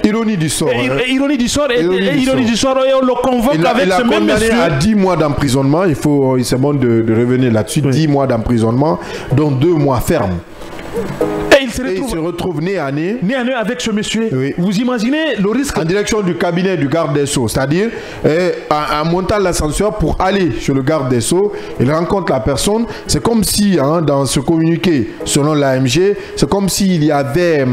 ironie du sort. Ironie du sort et on le convoque avec ce même monsieur. Il a condamné à 10 mois d'emprisonnement. C'est bon de revenir là-dessus. 10 mois d'emprisonnement, dont 2 mois fermes. Et il se retrouve nez à nez avec ce monsieur. Oui. Vous imaginez le risque? En direction du cabinet du garde des Sceaux. C'est-à-dire, en montant l'ascenseur pour aller chez le garde des Sceaux, il rencontre la personne. C'est comme si, dans ce communiqué, selon l'AMG, c'est comme s'il y avait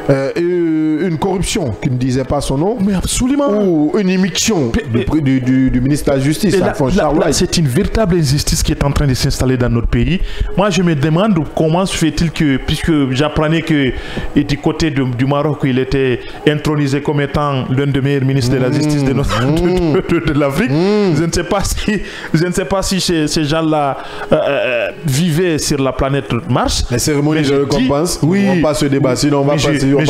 une corruption qui ne disait pas son nom. Mais absolument. Ou une émission du ministre de la Justice. Là, c'est une véritable injustice qui est en train de s'installer dans notre pays. Moi, je me demande comment se fait-il que, puisque j'apprenais que du côté du Maroc, il était intronisé comme étant l'un des meilleurs ministres de la Justice de l'Afrique. Je ne sais pas si ces gens-là vivaient sur la planète Mars. Les cérémonies de récompense, oui. On va pas se débattre, sinon on va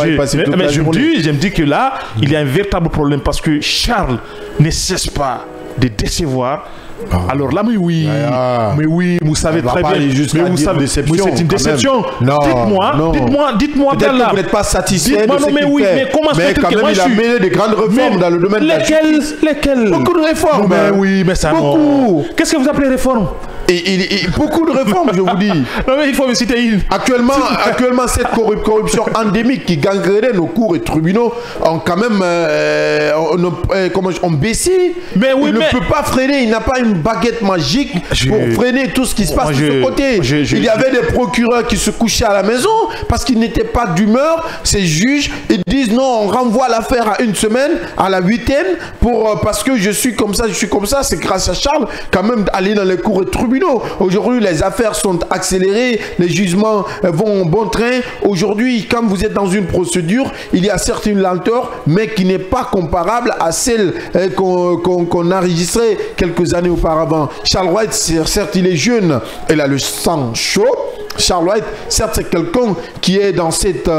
y passer toute la journée. Je me dis que là, il y a un véritable problème parce que Charles ne cesse pas de décevoir. Alors là, mais oui, vous savez très bien. Mais vous savez, c'est une déception. Non, dites-moi peut-être que vous n'êtes pas satisfait de ce qu'il fait. Mais comment mais quand même, il a mené des grandes réformes dans le domaine de la justice. Lesquelles? Beaucoup de réformes. Mais oui, mais ça. Beaucoup. Qu'est-ce que vous appelez réforme? Et beaucoup de réformes, je vous dis. Non, mais il faut me citer une. Actuellement, cette corruption endémique qui gangrénait nos cours et tribunaux ont quand même ont baissé. Mais oui, il ne peut pas freiner, il n'a pas une baguette magique pour freiner tout ce qui se passe de ce côté. Il y avait des procureurs qui se couchaient à la maison parce qu'ils n'étaient pas d'humeur. Ces juges, ils disent non, on renvoie l'affaire à une semaine, à la 8e, parce que je suis comme ça, C'est grâce à Charles, quand même, aller dans les cours et tribunaux. Aujourd'hui, les affaires sont accélérées, les jugements vont au bon train. Aujourd'hui, quand vous êtes dans une procédure, il y a certes une lenteur, mais qui n'est pas comparable à celle qu'on a enregistrée quelques années auparavant. Charles White, certes, il est jeune, il a le sang chaud. Charles White, certes, c'est quelqu'un qui est dans cette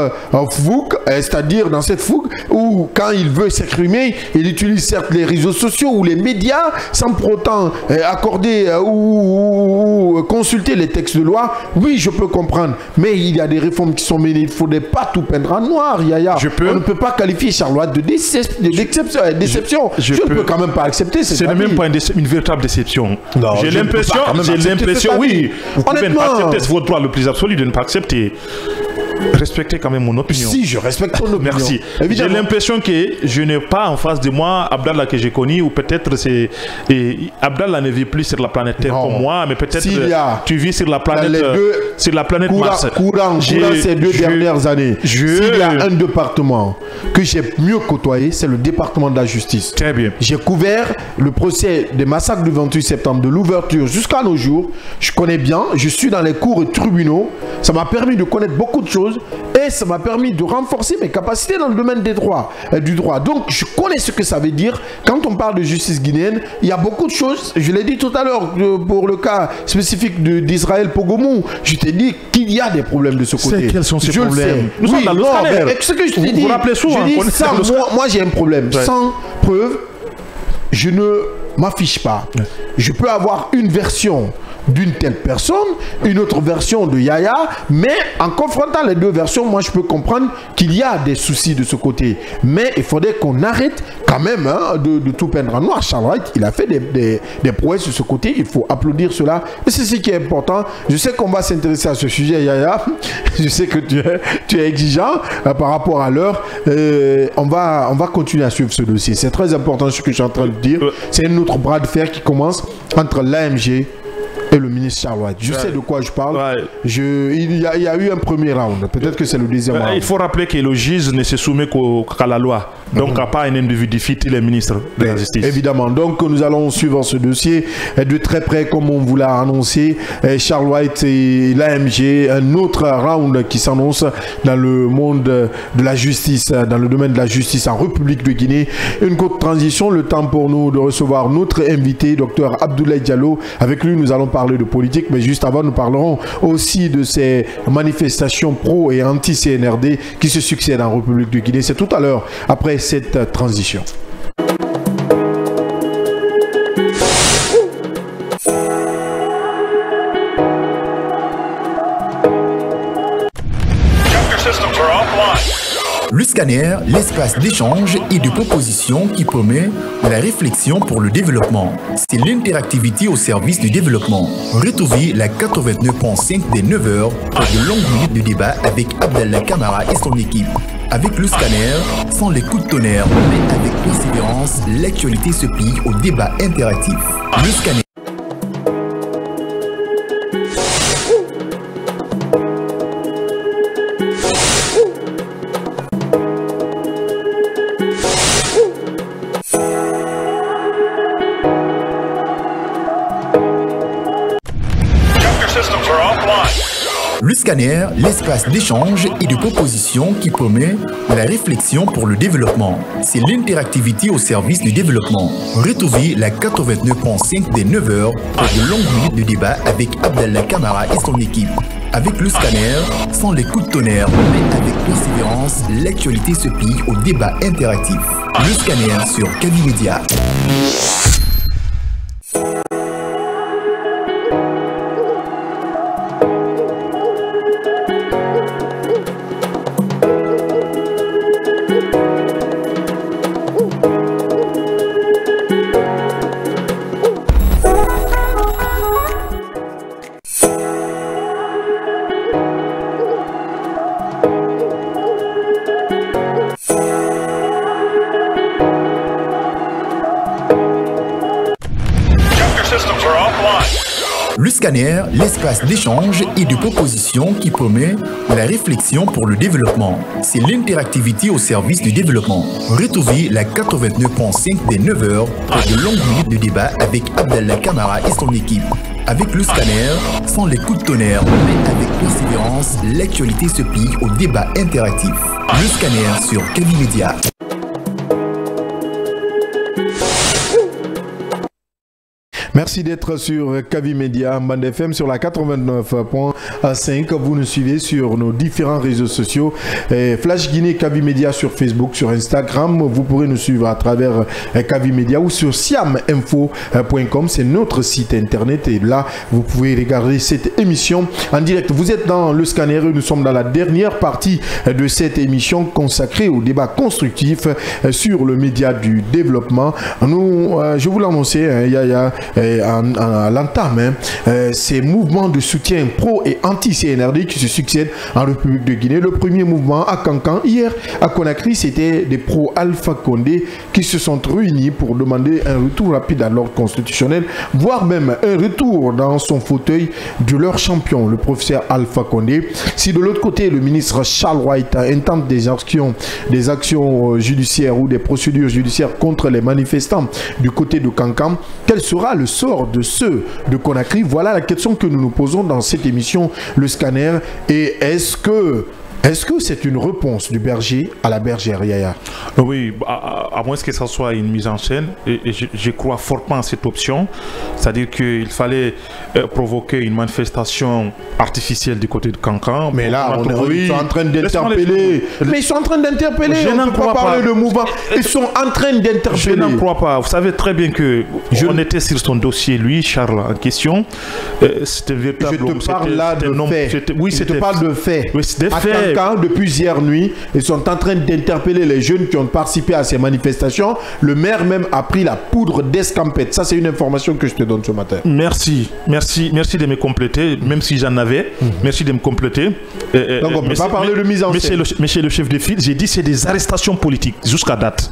fougue, c'est-à-dire dans cette fougue où, quand il veut s'exprimer, il utilise certes les réseaux sociaux ou les médias sans pour autant accorder ou consulter les textes de loi. Oui, je peux comprendre, mais il y a des réformes qui sont menées. Il ne faudrait pas tout peindre en noir, Yaya. On ne peut pas qualifier Charles White de déception. Je ne peux quand même pas accepter. C'est même pas une véritable déception. J'ai l'impression, oui, vous pouvez ne pas accepter, c'est votre droit le plus absolu de ne pas accepter. Respectez quand même mon opinion. Si, je respecte ton opinion. Merci. J'ai l'impression que je n'ai pas en face de moi Abdallah que j'ai connu, ou peut-être c'est... Abdallah ne vit plus sur la planète Terre comme moi, mais peut-être tu vis sur la planète, Mars. Courant ces deux dernières années, s'il y a un département que j'ai mieux côtoyé, c'est le département de la justice. Très bien. J'ai couvert le procès des massacres du 28 septembre, de l'ouverture jusqu'à nos jours. Je connais bien, je suis dans les cours et tribunaux. Ça m'a permis de connaître beaucoup de choses et ça m'a permis de renforcer mes capacités dans le domaine du droit. Donc, je connais ce que ça veut dire. Quand on parle de justice guinéenne, il y a beaucoup de choses. Je l'ai dit tout à l'heure pour le cas spécifique d'Israël Pogomou. Je t'ai dit qu'il y a des problèmes de ce côté. Quels sont ces problèmes? Nous sommes dans le ce que je t'ai dit. Vous rappelez souvent. Moi, j'ai un problème. Ouais. Sans preuve, je ne m'affiche pas. Ouais. Je peux avoir une version d'une telle personne, une autre version de Yaya, mais en confrontant les deux versions, moi je peux comprendre qu'il y a des soucis de ce côté. Mais il faudrait qu'on arrête quand même de tout peindre en noir. Charles White, il a fait des prouesses de ce côté, il faut applaudir cela. Et c'est ce qui est important. Je sais qu'on va s'intéresser à ce sujet, Yaya. Je sais que tu es exigeant par rapport à l'heure. On va continuer à suivre ce dossier. C'est très important ce que je suis en train de dire. C'est un autre bras de fer qui commence entre l'AMG et le ministre Charles White. Je sais de quoi je parle. Il y a eu un premier round. Peut-être que c'est le deuxième round. Il faut rappeler que le juge ne se soumet qu'à la loi. Donc, à pas un individu fit, il est ministre de la Justice. Évidemment. Donc, nous allons suivre ce dossier de très près, comme on vous l'a annoncé. Charles White et l'AMG, un autre round qui s'annonce dans le monde de la justice, dans le domaine de la justice en République de Guinée. Une courte transition, le temps pour nous de recevoir notre invité, Dr Abdoulaye Diallo. Avec lui, nous allons parler de politique, mais juste avant, nous parlerons aussi de ces manifestations pro et anti-CNRD qui se succèdent en République de Guinée. C'est tout à l'heure, après cette transition. Le scanner, l'espace d'échange et de proposition qui promet la réflexion pour le développement. C'est l'interactivité au service du développement. Retrouvez la 89.5 des 9h pour de longues minutes de débat avec Abdallah Camara et son équipe. Avec le scanner, sans les coups de tonnerre, mais avec persévérance, l'actualité se plie au débat interactif. Le scanner. Le scanner, l'espace d'échange et de proposition qui promet la réflexion pour le développement. C'est l'interactivité au service du développement. Retrouvez la 89.5 des 9h pour de longues minutes de débat avec Abdallah Camara et son équipe. Avec le scanner, sans les coups de tonnerre, mais avec persévérance, l'actualité se plie au débat interactif. Le scanner sur Kaby Media. Le scanner, l'espace d'échange et de proposition qui promet la réflexion pour le développement. C'est l'interactivité au service du développement. Retrouvez la 89.5 des 9h pour de longues minutes de débat avec Abdallah Kamara et son équipe. Avec le scanner, sans les coups de tonnerre, mais avec persévérance, l'actualité se plie au débat interactif. Le scanner sur Kavi Media. Merci d'être sur Kavi Media, Bande FM sur la 89.5. Vous nous suivez sur nos différents réseaux sociaux. Flash Guinée, Kavi Media sur Facebook, sur Instagram. Vous pourrez nous suivre à travers Kavi Media ou sur siaminfo.com. C'est notre site internet et là, vous pouvez regarder cette émission en direct. Vous êtes dans le scanner et nous sommes dans la dernière partie de cette émission consacrée au débat constructif sur le média du développement. Je vous l'annonçais, Yaya, à l'entame, ces mouvements de soutien pro et anti-CNRD qui se succèdent en République de Guinée. Le premier mouvement à Kankan, hier à Conakry, c'était des pro-Alpha Condé qui se sont réunis pour demander un retour rapide à l'ordre constitutionnel, voire même un retour dans son fauteuil de leur champion, le professeur Alpha Condé. Si de l'autre côté, le ministre Charles White intente des actions judiciaires ou des procédures judiciaires contre les manifestants du côté de Kankan, quel sera le sort de ceux de Conakry? Voilà la question que nous nous posons dans cette émission, le scanner. Et est-ce que c'est une réponse du berger à la bergère, Yaya? Oui, à moins que ça soit une mise en scène, et je crois fortement à cette option, c'est-à-dire qu'il fallait provoquer une manifestation artificielle du côté de Kankan. Mais là, ils sont en train d'interpeller. Mais ils sont en train d'interpeller. Je n'en crois pas. Parler de mouvement. Ils sont en train d'interpeller. Je n'en crois pas. Vous savez très bien que on était sur son dossier, lui, Charles, en question. C'était véritable. Je te parle là de faits. Oui, je te parle de faits. Oui, c'est des faits. Depuis hier nuit, ils sont en train d'interpeller les jeunes qui ont participé à ces manifestations. Le maire même a pris la poudre d'escampette. Ça, c'est une information que je te donne ce matin. Merci de me compléter, même si j'en avais. Merci de me compléter. Donc on ne peut pas parler de mise en scène. Monsieur le chef de file, j'ai dit c'est des arrestations politiques jusqu'à date.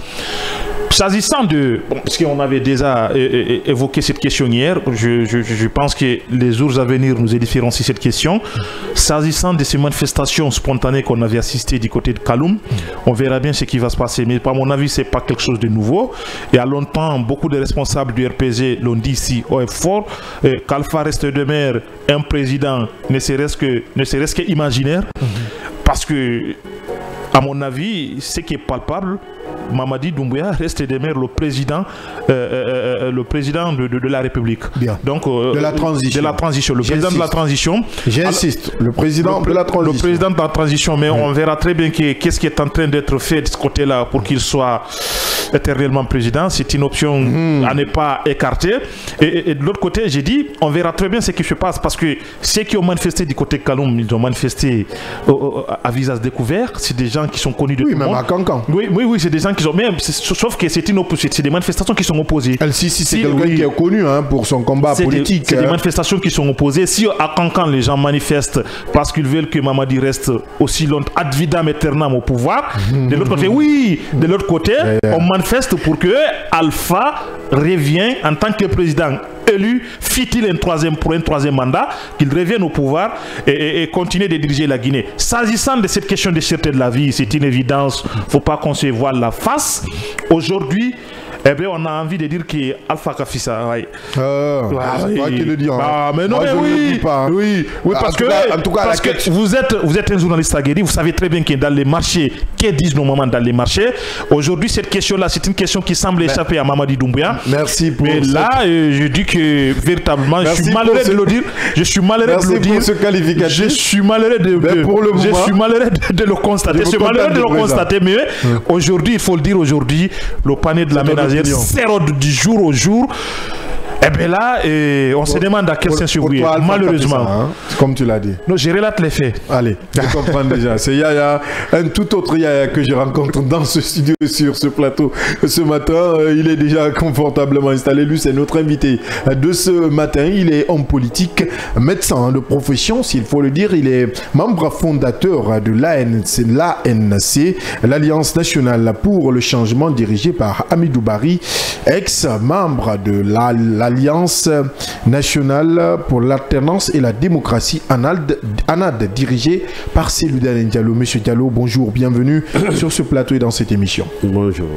S'agissant de... parce qu'on avait déjà évoqué cette question hier, je pense que les jours à venir nous édifieront sur cette question. S'agissant de ces manifestations spontanées qu'on avait assistées du côté de Kaloum, on verra bien ce qui va se passer. Mais à mon avis, ce n'est pas quelque chose de nouveau. Et à longtemps, beaucoup de responsables du RPG l'ont dit ici au fort, qu'Alpha reste de mer un président ne serait-ce que imaginaire. Parce que, à mon avis, ce qui est palpable, Mamadi Doumbouya reste demeure le président de la République. Bien. Donc, de la transition. Le président de la transition. J'insiste, le président de la transition. Le président de la transition, mais on verra très bien qu'est-ce qui est en train d'être fait de ce côté-là pour qu'il soit éternellement président. C'est une option à ne pas écarter. Et de l'autre côté, j'ai dit, on verra très bien ce qui se passe parce que ceux qui ont manifesté du côté de Kaloum, ils ont manifesté à visage découvert. C'est des gens qui sont connus de tout le monde. Oui, même à Kankan. Oui, c'est des gens qui ont... Mais sauf que c'est des manifestations qui sont opposées. Si c'est quelqu'un qui est connu pour son combat politique. C'est des manifestations qui sont opposées. Si à Kankan, les gens manifestent parce qu'ils veulent que Mamadi reste aussi longtemps ad vitam aeternam au pouvoir, de l'autre côté, de l'autre côté, on manifeste pour que Alpha revienne en tant que président élu, fit-il pour un troisième mandat, qu'il revienne au pouvoir et continue de diriger la Guinée. S'agissant de cette question de sûreté de la vie, c'est une évidence, il ne faut pas qu'on se voile la face. Aujourd'hui, on a envie de dire qu'Alpha Kafissa, c'est toi qui le dis. Mais non, oui, parce que vous êtes un journaliste aguerri, vous savez très bien que dans les marchés, que disent nos mamans dans les marchés, aujourd'hui, cette question-là, c'est une question qui semble échapper à Mamadi Doumbouya. Merci pour Mais là, je dis que véritablement, je suis malheureux de le dire. Je suis malheureux de le dire. Pour ce qualificatif. Je suis malheureux de le constater. Je suis malheureux de le constater, mais aujourd'hui, il faut le dire, aujourd'hui, le panier de la ménagère s'érode du jour au jour. Eh bien là, on se demande à quel sens ouvrir, malheureusement. Comme tu l'as dit. Non, je relate les faits. Allez, je comprends déjà. C'est Yaya, un tout autre Yaya que je rencontre dans ce studio, sur ce plateau. Ce matin, il est déjà confortablement installé. Lui, c'est notre invité de ce matin. Il est homme politique, médecin de profession, s'il faut le dire. Il est membre fondateur de l'ANC, l'Alliance nationale pour le changement, dirigée par Hamidou Bari, ex-membre de l'Alliance Alliance nationale pour l'alternance et la démocratie, ANAD, dirigée par Cellou Dalein Diallo. Monsieur Diallo, bonjour, bienvenue sur ce plateau et dans cette émission. Bonjour.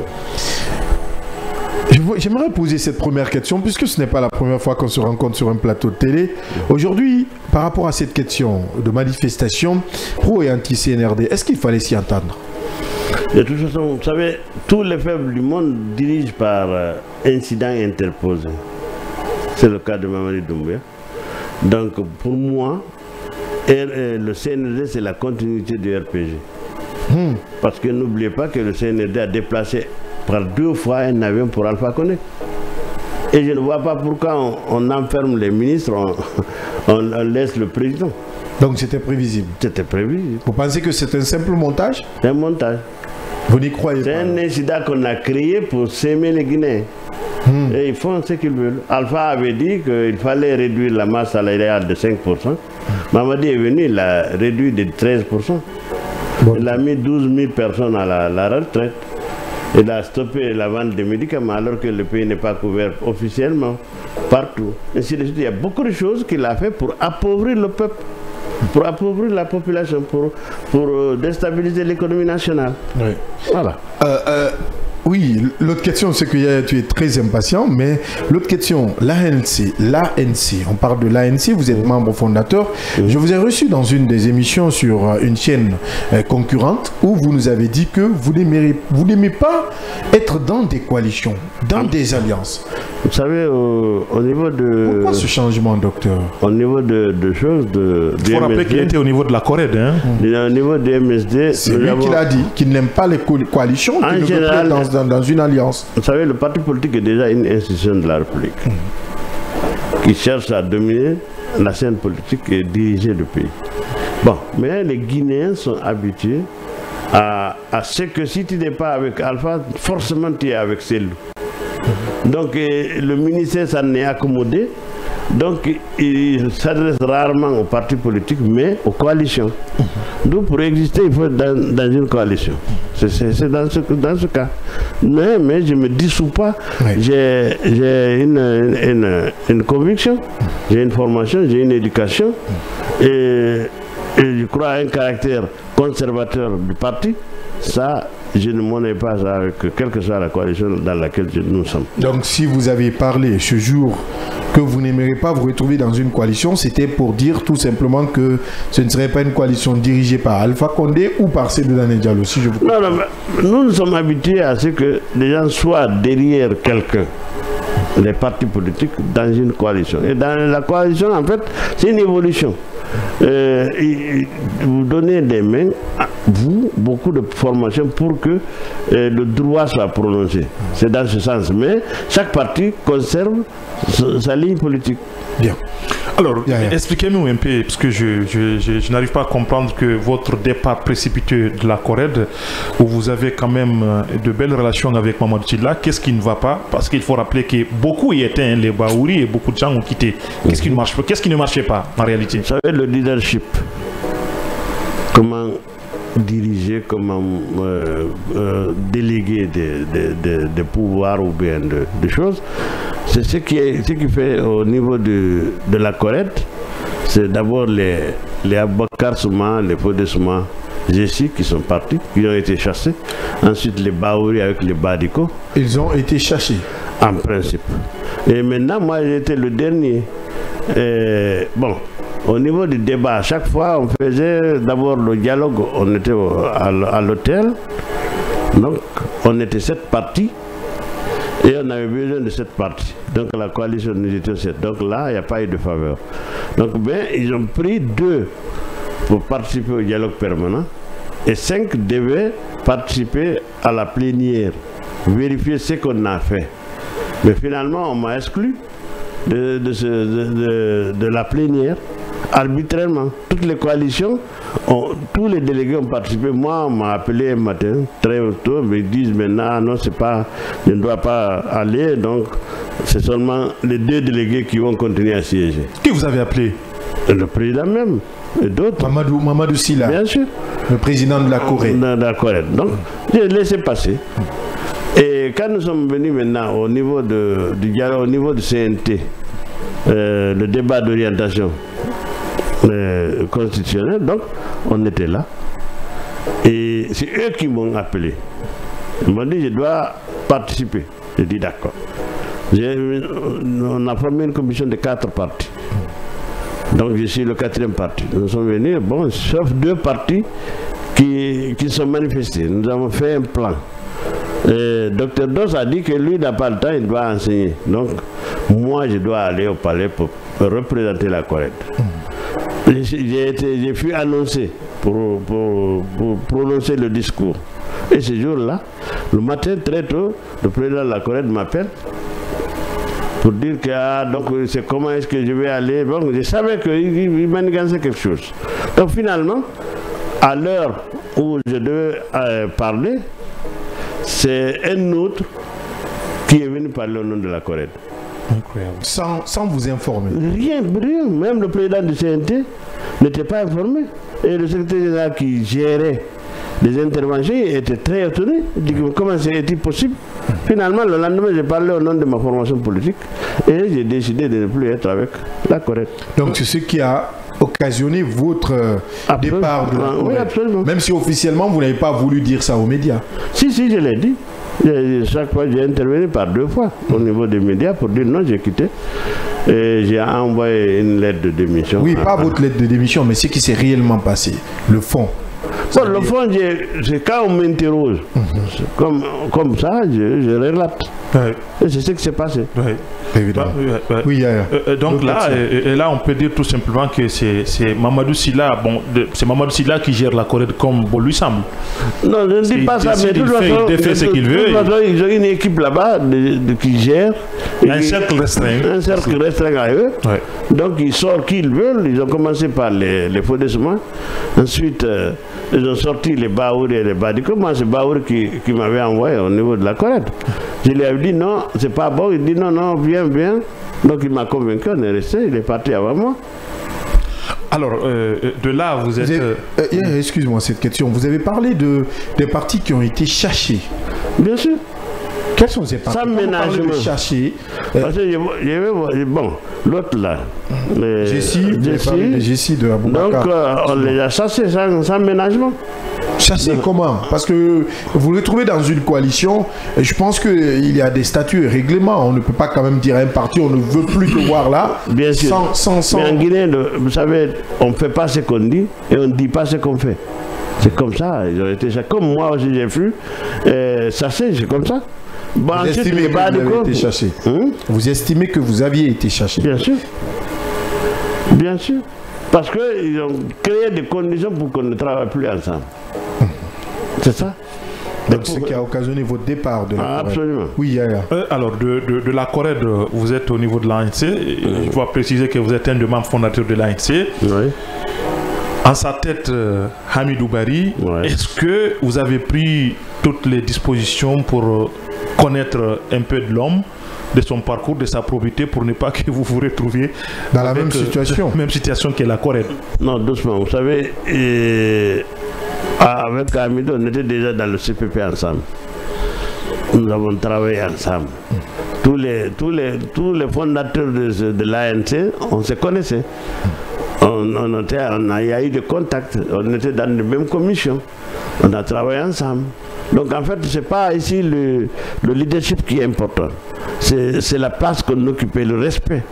J'aimerais poser cette première question, puisque ce n'est pas la première fois qu'on se rencontre sur un plateau de télé. Aujourd'hui, par rapport à cette question de manifestation pro et anti-CNRD, est-ce qu'il fallait s'y entendre? De toute façon, vous savez, tous les faibles du monde dirigent par incident interposé. C'est le cas de Mamadi Doumbouya. Donc, pour moi, le CNRD, c'est la continuité du RPG. Parce que n'oubliez pas que le CNRD a déplacé par 2 fois un avion pour Alpha Condé. Et je ne vois pas pourquoi on enferme les ministres, on laisse le président. Donc c'était prévisible. C'était prévisible. Vous pensez que c'est un simple montage? C'est un montage. Vous n'y croyez pas? C'est un incident qu'on a créé pour s'aimer les Guinéens. Et ils font ce qu'ils veulent. Alpha avait dit qu'il fallait réduire la masse salariale de 5%. Mamadi est venu, il a réduit de 13%. Bon. Il a mis 12 000 personnes à la retraite. Il a stoppé la vente des médicaments alors que le pays n'est pas couvert officiellement partout. Ainsi de suite, il y a beaucoup de choses qu'il a fait pour appauvrir le peuple, pour appauvrir la population, pour déstabiliser l'économie nationale. Oui. Voilà. Oui, l'autre question, c'est que tu es très impatient, mais l'autre question, l'ANC, on parle de l'ANC, vous êtes membre fondateur. Je vous ai reçu dans une des émissions sur une chaîne concurrente où vous nous avez dit que vous n'aimez pas être dans des coalitions, dans des alliances. Vous savez, au niveau de... Pourquoi ce changement, docteur? Au niveau de choses Il faut rappeler qu'il était au niveau de la Corède. Hein. Au niveau de MSD... C'est lui qui l'a dit, qu'il n'aime pas les coalitions, qu'il ne veut pas dans une alliance. Vous savez, le parti politique est déjà une institution de la République qui cherche à dominer la scène politique et diriger le pays. Bon, mais les Guinéens sont habitués à ce que si tu n'es pas avec Alpha, forcément tu es avec Cellou. Donc le ministère s'en est accommodé. Donc il s'adresse rarement aux partis politiques, mais aux coalitions. Donc pour exister, il faut être dans une coalition. C'est dans ce cas. Mais je ne me dissous pas. Oui. J'ai une conviction, j'ai une formation, j'ai une éducation. Et je crois à un caractère conservateur du parti. Ça, je ne m'en ai pas avec quelle que soit la coalition dans laquelle nous sommes. Donc si vous avez parlé ce jour que vous n'aimeriez pas vous retrouver dans une coalition, c'était pour dire tout simplement que ce ne serait pas une coalition dirigée par Alpha Condé ou par Cellou Dalein Diallo, si je vous... Non, nous sommes habitués à ce que les gens soient derrière quelqu'un, les partis politiques, dans une coalition. Et dans la coalition, en fait, c'est une évolution. Vous donnez des mains, vous, beaucoup de formations pour que le droit soit prononcé. C'est dans ce sens. Mais chaque parti conserve sa ligne politique. Bien. Alors, expliquez-nous un peu, parce que je n'arrive pas à comprendre que votre départ précipiteux de la Corède, où vous avez quand même de belles relations avec Mamadou Sylla, qu'est-ce qui ne va pas? Parce qu'il faut rappeler que beaucoup y étaient, hein, les Baouri, et beaucoup de gens ont quitté. Qu'est-ce qui ne marche pas? Qu'est-ce qui ne marchait pas en réalité? Vous savez, le leadership, comment diriger, comment déléguer des pouvoirs ou bien des choses, c'est ce qui fait au niveau de la Corède. C'est d'abord les Abakar Souma, les Fodé Souma, Jessi qui sont partis, qui ont été chassés. Ensuite les Baouri avec les Badiko. Ils ont été chassés. En principe. Et maintenant, moi j'étais le dernier. Bon, au niveau du débat, à chaque fois on faisait d'abord le dialogue, on était à l'hôtel. Donc on était 7 partis. Et on avait besoin de cette partie. Donc la coalition nous était 7. Donc là, il n'y a pas eu de faveur. Donc ils ont pris 2 pour participer au dialogue permanent. Et 5 devaient participer à la plénière. Vérifier ce qu'on a fait. Mais finalement, on m'a exclu de la plénière arbitrairement. Toutes les coalitions, tous les délégués ont participé. Moi, on m'a appelé un matin, très tôt, mais ils disent maintenant, non, c'est pas, je ne dois pas aller, donc c'est seulement les 2 délégués qui vont continuer à siéger. Qui vous avez appelé? Le président même, et d'autres. Mamadou Sylla. Bien sûr. Le président de la Corée. De la Corée. Donc, j'ai laissé passer. Et Et quand nous sommes venus maintenant au niveau du dialogue, au niveau du CNT, le débat d'orientation constitutionnelle, donc on était là. Et c'est eux qui m'ont appelé. Ils m'ont dit je dois participer. J'ai dit d'accord. On a formé une commission de 4 partis. Donc je suis le 4e parti. Nous sommes venus, bon, sauf 2 partis qui sont manifestés. Nous avons fait un plan. Dr Dos a dit que lui n'a pas le temps, il doit enseigner. Donc moi je dois aller au palais pour représenter la Corède. J'ai fui annoncé pour prononcer le discours. Et ce jour-là, le matin très tôt, le président de la Corède m'appelle pour dire que donc c'est comment est-ce que je vais aller. Bon, je savais qu'il manigançait quelque chose. Donc finalement, à l'heure où je devais parler, c'est un autre qui est venu parler au nom de la Corède. Incroyable. Sans vous informer. Rien. Même le président du CNT n'était pas informé. Et le secrétaire général qui gérait les interventions était très étonné. Il dit comment c'est-il possible? Finalement, le lendemain, j'ai parlé au nom de ma formation politique et j'ai décidé de ne plus être avec la Corède. Donc c'est ce qui a occasionné votre départ de la Corède. Oui, absolument. Même si officiellement, vous n'avez pas voulu dire ça aux médias. Si, je l'ai dit. Chaque fois, j'ai intervenu par 2 fois au niveau des médias pour dire non, j'ai quitté. Et j'ai envoyé une lettre de démission. Oui, pas votre lettre de démission, mais ce qui s'est réellement passé, le fond. Bon, le fond, c'est quand on m'interroge, comme ça, je relate. Ouais. Et c'est ce qui s'est passé. Ouais. Évidemment. Oui, donc là, on peut dire tout simplement que c'est Mamadou Sylla, c'est Mamadou Sylla qui gère la Corède comme bon lui semble. Non, je ne dis pas ça, mais de toute façon, il fait ce qu'il veut. Ils ont une équipe là-bas qui gère. Un cercle restreint. Un cercle restreint à eux. Ouais. Donc ils sortent qui ils veulent. Ils ont commencé par les faux décements. Ensuite, ils ont sorti les Baour et les Badiko. Moi, c'est Baour qui m'avait envoyé au niveau de la Corède. Je lui avais dit non, c'est pas bon. Il dit non, viens. Donc il m'a convaincu, on est resté, il est parti avant moi. Alors, de là, vous êtes... Excuse-moi cette question. Vous avez parlé des partis qui ont été chachés. Bien sûr. Quels sont ces partis? Sans ménagement. Chachés. Parce que bon, l'autre là, Jessie de Aboubakar. Donc on les a chassés sans ménagement. Chassés comment? Parce que vous le trouvez dans une coalition, et je pense qu'il y a des statuts et règlements. On ne peut pas quand même dire à un parti, on ne veut plus te voir là. Bien sûr. Mais en Guinée, vous savez, on ne fait pas ce qu'on dit et on ne dit pas ce qu'on fait. C'est comme ça. Ils ont été chassés. Comme moi aussi j'ai fui, chassé, c'est comme ça. Bon, vous estimez que vous avez été chassé? Vous estimez que vous aviez été chassé? Bien sûr. Bien sûr. Parce qu'ils ont créé des conditions pour qu'on ne travaille plus ensemble. C'est ça. Donc ce qui a occasionné votre départ de la Corède. Absolument. Oui, Yaya. Alors, de la Corède, vous êtes au niveau de l'ANC. Je dois préciser que vous êtes un des membres fondateurs de l'ANC. Oui. En sa tête, Hamidou Bari, est-ce que vous avez pris toutes les dispositions pour connaître un peu de l'homme, de son parcours, de sa probité, pour ne pas que vous vous retrouviez dans la même situation que la Corède? Non, doucement. Vous savez, avec Hamidou, on était déjà dans le CPP ensemble. Nous avons travaillé ensemble. Tous les fondateurs de l'ANC, on se connaissait. Il y a eu des contacts, on était dans les mêmes commissions, on a travaillé ensemble. Donc en fait, ce n'est pas ici le leadership qui est important, c'est la place qu'on occupe, le respect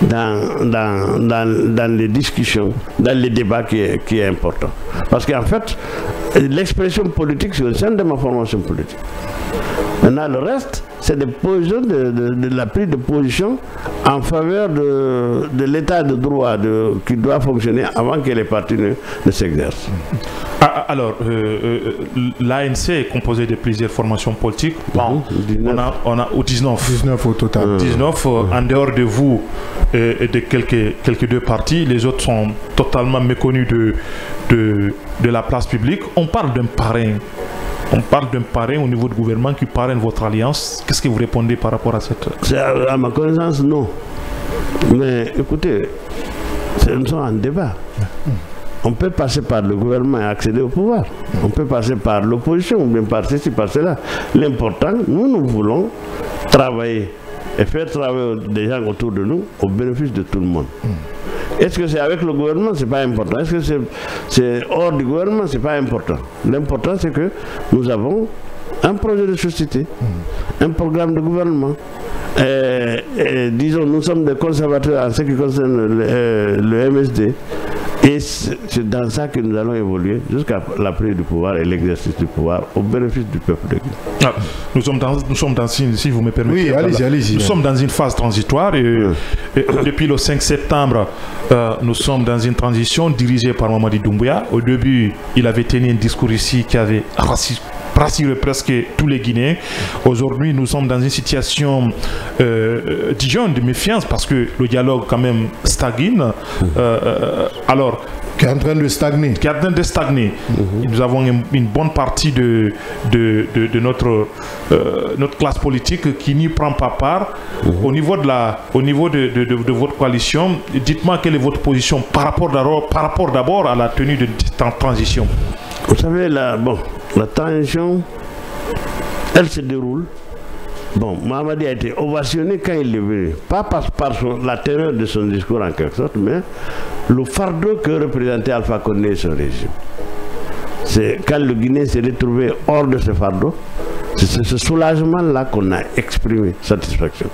dans les discussions, dans les débats qui est important. Parce qu'en fait, l'expression politique, c'est au sein de ma formation politique. Maintenant, le reste, c'est des positions de la prise de position en faveur de l'état de droit qui doit fonctionner avant que les partis ne s'exercent. Alors, l'ANC est composé de plusieurs formations politiques. Bon, on a 19 au total. 19 en dehors de vous et de quelques 2 partis. Les autres sont totalement méconnus de la place publique. On parle d'un parrain. On parle d'un parrain au niveau du gouvernement qui parraine votre alliance. Qu'est-ce que vous répondez par rapport à cette... À ma connaissance, non. Mais écoutez, nous sommes en débat. On peut passer par le gouvernement et accéder au pouvoir. On peut passer par l'opposition, ou bien par ceci, par cela. L'important, nous voulons travailler et faire travailler des gens autour de nous au bénéfice de tout le monde. Est-ce que c'est avec le gouvernement? Ce n'est pas important. Est-ce que c'est hors du gouvernement? Ce n'est pas important. L'important, c'est que nous avons un projet de société, un programme de gouvernement. Disons, nous sommes des conservateurs en ce qui concerne le MSD. Et c'est dans ça que nous allons évoluer jusqu'à la prise du pouvoir et l'exercice du pouvoir au bénéfice du peuple de Guinée. Nous sommes dans si vous me permettez, nous sommes dans une phase transitoire et depuis le 5 septembre, nous sommes dans une transition dirigée par Mamadi Doumbouya. Au début, il avait tenu un discours ici qui avait rassuré presque tous les Guinéens. Aujourd'hui, nous sommes dans une situation disons de méfiance parce que le dialogue quand même stagne. Alors, qui est en train de stagner. Nous avons une bonne partie de notre classe politique qui n'y prend pas part. Au niveau de votre coalition, dites-moi quelle est votre position par rapport d'abord à la tenue de transition. Vous savez, la transition, elle se déroule. Bon, Mamadi a été ovationné quand il est venu. Pas par la terreur de son discours en quelque sorte, mais le fardeau que représentait Alpha Condé et son régime. C'est quand le Guinéen s'est retrouvé hors de ce fardeau, c'est ce soulagement-là qu'on a exprimé, satisfaction.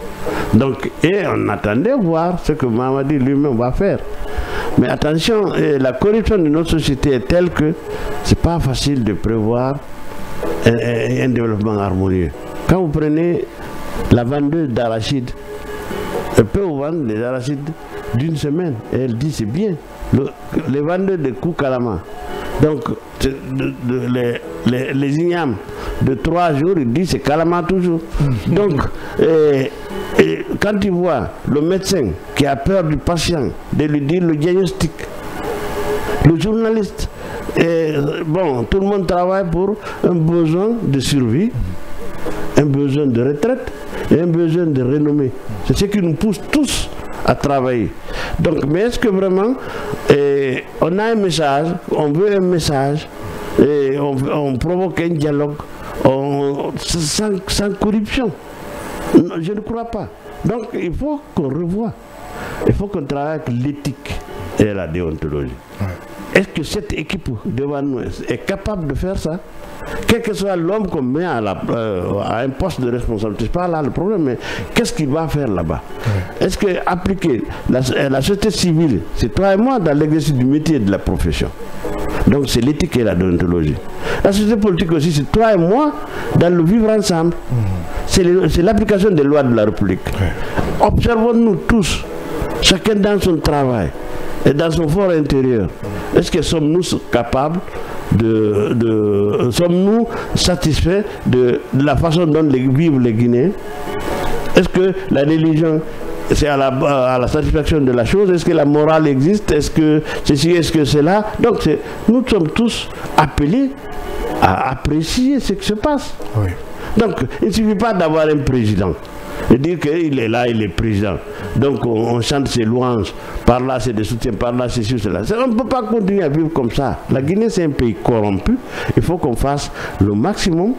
Donc, et on attendait voir ce que Mamadi lui-même va faire. Mais attention, la corruption de notre société est telle que c'est pas facile de prévoir un développement harmonieux. Quand vous prenez la vendeuse d'arachides, elle peut vous vendre des arachides d'une semaine et elle dit c'est bien. Les vendeurs de Koukalama, donc les ignames de 3 jours, ils disent c'est Kalama toujours. Donc, quand il voit le médecin qui a peur du patient, de lui dire le diagnostic, le journaliste, bon, tout le monde travaille pour un besoin de survie, un besoin de retraite et un besoin de renommée. C'est ce qui nous pousse tous à travailler. Donc, mais est-ce que vraiment on a un message, on veut un message, et on provoque un dialogue sans corruption? Non, je ne crois pas. Donc, il faut qu'on revoie. Il faut qu'on travaille avec l'éthique et la déontologie. Est-ce que cette équipe devant nous est capable de faire ça? Quel que soit l'homme qu'on met à un poste de responsabilité, c'est pas là le problème, mais qu'est-ce qu'il va faire là-bas? Est-ce que appliquer la société civile, c'est toi et moi dans l'exercice du métier et de la profession? Donc c'est l'éthique et la déontologie. La société politique aussi, c'est toi et moi dans le vivre ensemble. C'est l'application des lois de la République. Observons-nous tous, chacun dans son travail et dans son fort intérieur. Est-ce que sommes-nous capables sommes-nous satisfaits de la façon dont vivent les Guinéens? Est-ce que la religion, c'est à la satisfaction de la chose? Est-ce que la morale existe? Est-ce que ceci, est-ce que cela? Donc nous sommes tous appelés à apprécier ce qui se passe. Donc il ne suffit pas d'avoir un président et dire qu'il est là, il est président. Donc on chante ses louanges, par là c'est des soutiens, par là c'est cela. On ne peut pas continuer à vivre comme ça. La Guinée c'est un pays corrompu, il faut qu'on fasse le maximum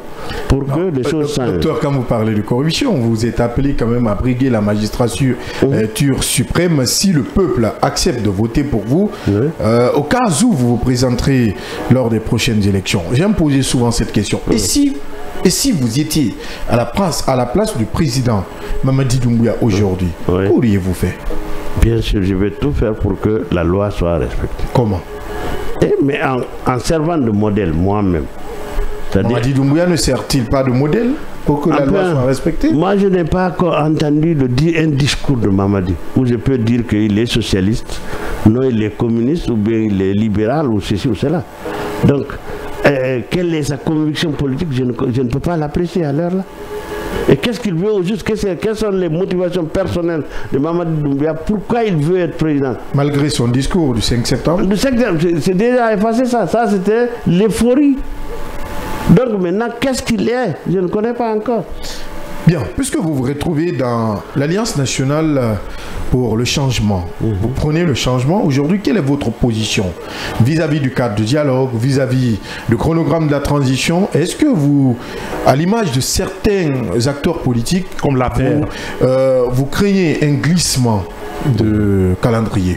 pour que les choses changent. Docteur, quand vous parlez de corruption, vous êtes appelé quand même à briguer la magistrature suprême si le peuple accepte de voter pour vous, au cas où vous vous présenterez lors des prochaines élections. J'aime poser souvent cette question. Et si vous étiez à la place du président Mamadi Doumbouya aujourd'hui, qu'auriez-vous fait? Bien sûr, je vais tout faire pour que la loi soit respectée. Comment? Mais en servant de modèle moi-même. Mamadi Doumbouya ne sert-il pas de modèle pour que la loi soit respectée? Moi, je n'ai pas encore entendu un discours de Mamadi où je peux dire qu'il est socialiste, non, il est communiste, ou bien il est libéral, ou ceci ou cela. Donc, quelle est sa conviction politique, je ne peux pas l'apprécier à l'heure là. Et qu'est-ce qu'il veut au juste? Quelles sont les motivations personnelles de Mamadi Doumbouya? Pourquoi il veut être président? Malgré son discours du 5 septembre. Le 5 septembre, c'est déjà effacé ça. Ça, c'était l'euphorie. Donc maintenant, qu'est-ce qu'il est? Je ne connais pas encore. Bien, puisque vous vous retrouvez dans l'Alliance nationale pour le changement, vous prenez le changement. Aujourd'hui, quelle est votre position vis-à-vis du cadre de dialogue, vis-à-vis du chronogramme de la transition? Est-ce que vous, à l'image de certains acteurs politiques, comme la paix, vous craignez un glissement de calendrier?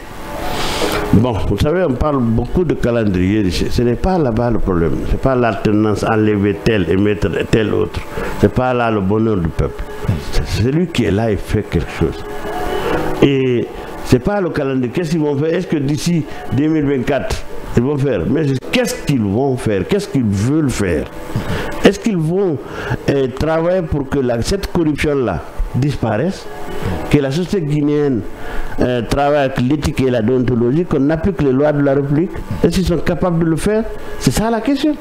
Bon, vous savez, on parle beaucoup de calendrier. Ce n'est pas là-bas le problème. Ce n'est pas l'alternance, enlever tel et mettre tel autre. Ce n'est pas là le bonheur du peuple. C'est celui qui est là et fait quelque chose. Et ce n'est pas le calendrier. Qu'est-ce qu'ils vont faire? Est-ce que d'ici 2024, ils vont faire? Mais qu'est-ce qu'ils vont faire? Qu'est-ce qu'ils veulent faire? Est-ce qu'ils vont travailler pour que cette corruption-là disparaisse, que la société guinéenne travaille avec l'éthique et la déontologie, qu'on applique les lois de la République? Est-ce qu'ils sont capables de le faire? C'est ça la question.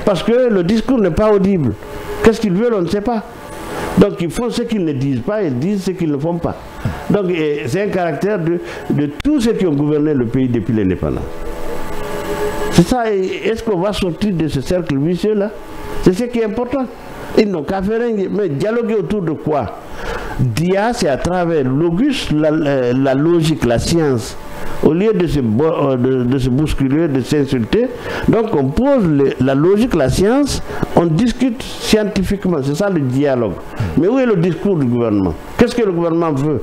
Parce que le discours n'est pas audible. Qu'est-ce qu'ils veulent? On ne sait pas. Donc ils font ce qu'ils ne disent pas, ils disent ce qu'ils ne font pas. Donc c'est un caractère de tous ceux qui ont gouverné le pays depuis l'indépendance. C'est ça. Est-ce qu'on va sortir de ce cercle vicieux-là? C'est ce qui est important. Ils n'ont qu'à faire mais dialoguer autour de quoi? Dia, c'est à travers l'auguste, la logique, la science. Au lieu de se bousculer, de s'insulter, donc on pose la logique, la science, on discute scientifiquement. C'est ça le dialogue. Mais où est le discours du gouvernement? Qu'est-ce que le gouvernement veut?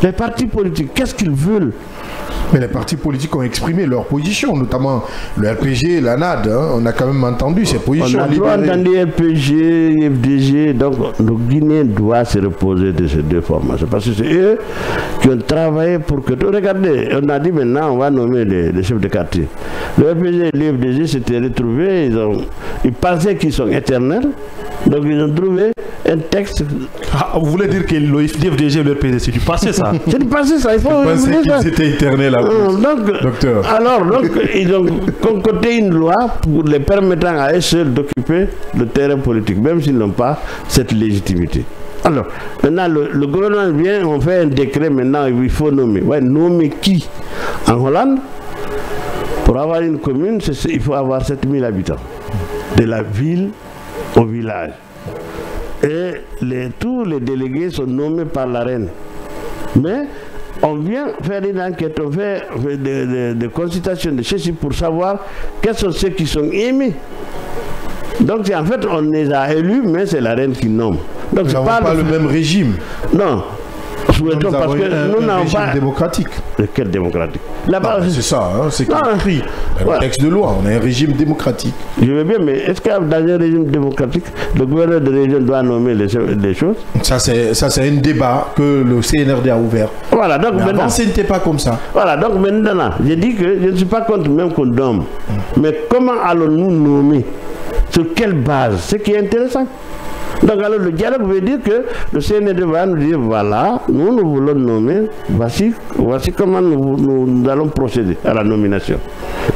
Les partis politiques, qu'est-ce qu'ils veulent? Mais les partis politiques ont exprimé leur position, notamment le RPG, la NAD. On a quand même entendu ces positions. On a entendu RPG, FDG. Donc le Guinéen doit se reposer de ces deux formations. Parce que c'est eux qui ont travaillé pour que... Regardez, on a dit maintenant on va nommer les chefs de quartier. Le RPG et le FDG s'étaient retrouvés. Ils pensaient qu'ils sont éternels. Donc ils ont trouvé un texte. Ah, vous voulez dire que le FDG et le RPG, c'est du passé ça? C'est du passé ça. Il faut penser qu'ils étaient éternels. Docteur. Alors, ils ont concocté une loi pour les permettant à eux seuls d'occuper le terrain politique, même s'ils n'ont pas cette légitimité. Alors, maintenant, le gouvernement vient, on fait un décret maintenant, il faut nommer. Ouais, nommer qui? En Hollande, pour avoir une commune, il faut avoir 7000 habitants. De la ville au village. Et tous les délégués sont nommés par la reine. Mais on vient faire une enquête, on fait des consultations de chez pour savoir quels sont ceux qui sont aimés. Donc en fait on les a élus, mais c'est la reine qui nomme. Donc nous n'avons pas le même régime. Non. Souhaitons parce que nous n'avons pas démocratique. Quel démocratique? Là-bas, c'est ça, hein, c'est écrit dans le texte de loi. On a un régime démocratique. Je veux bien, mais est-ce que dans un régime démocratique, le gouverneur de région doit nommer les choses? Ça, c'est un débat que le CNRD a ouvert. Voilà, donc mais avant, ce n'était pas comme ça. Voilà, donc maintenant, j'ai dit que je ne suis pas contre même qu'on nomme. Mais comment allons-nous nommer? Sur quelle base? Ce qui est intéressant. Donc alors le dialogue veut dire que le CNRD va nous dire voilà, nous voulons nommer, voici comment nous allons procéder à la nomination.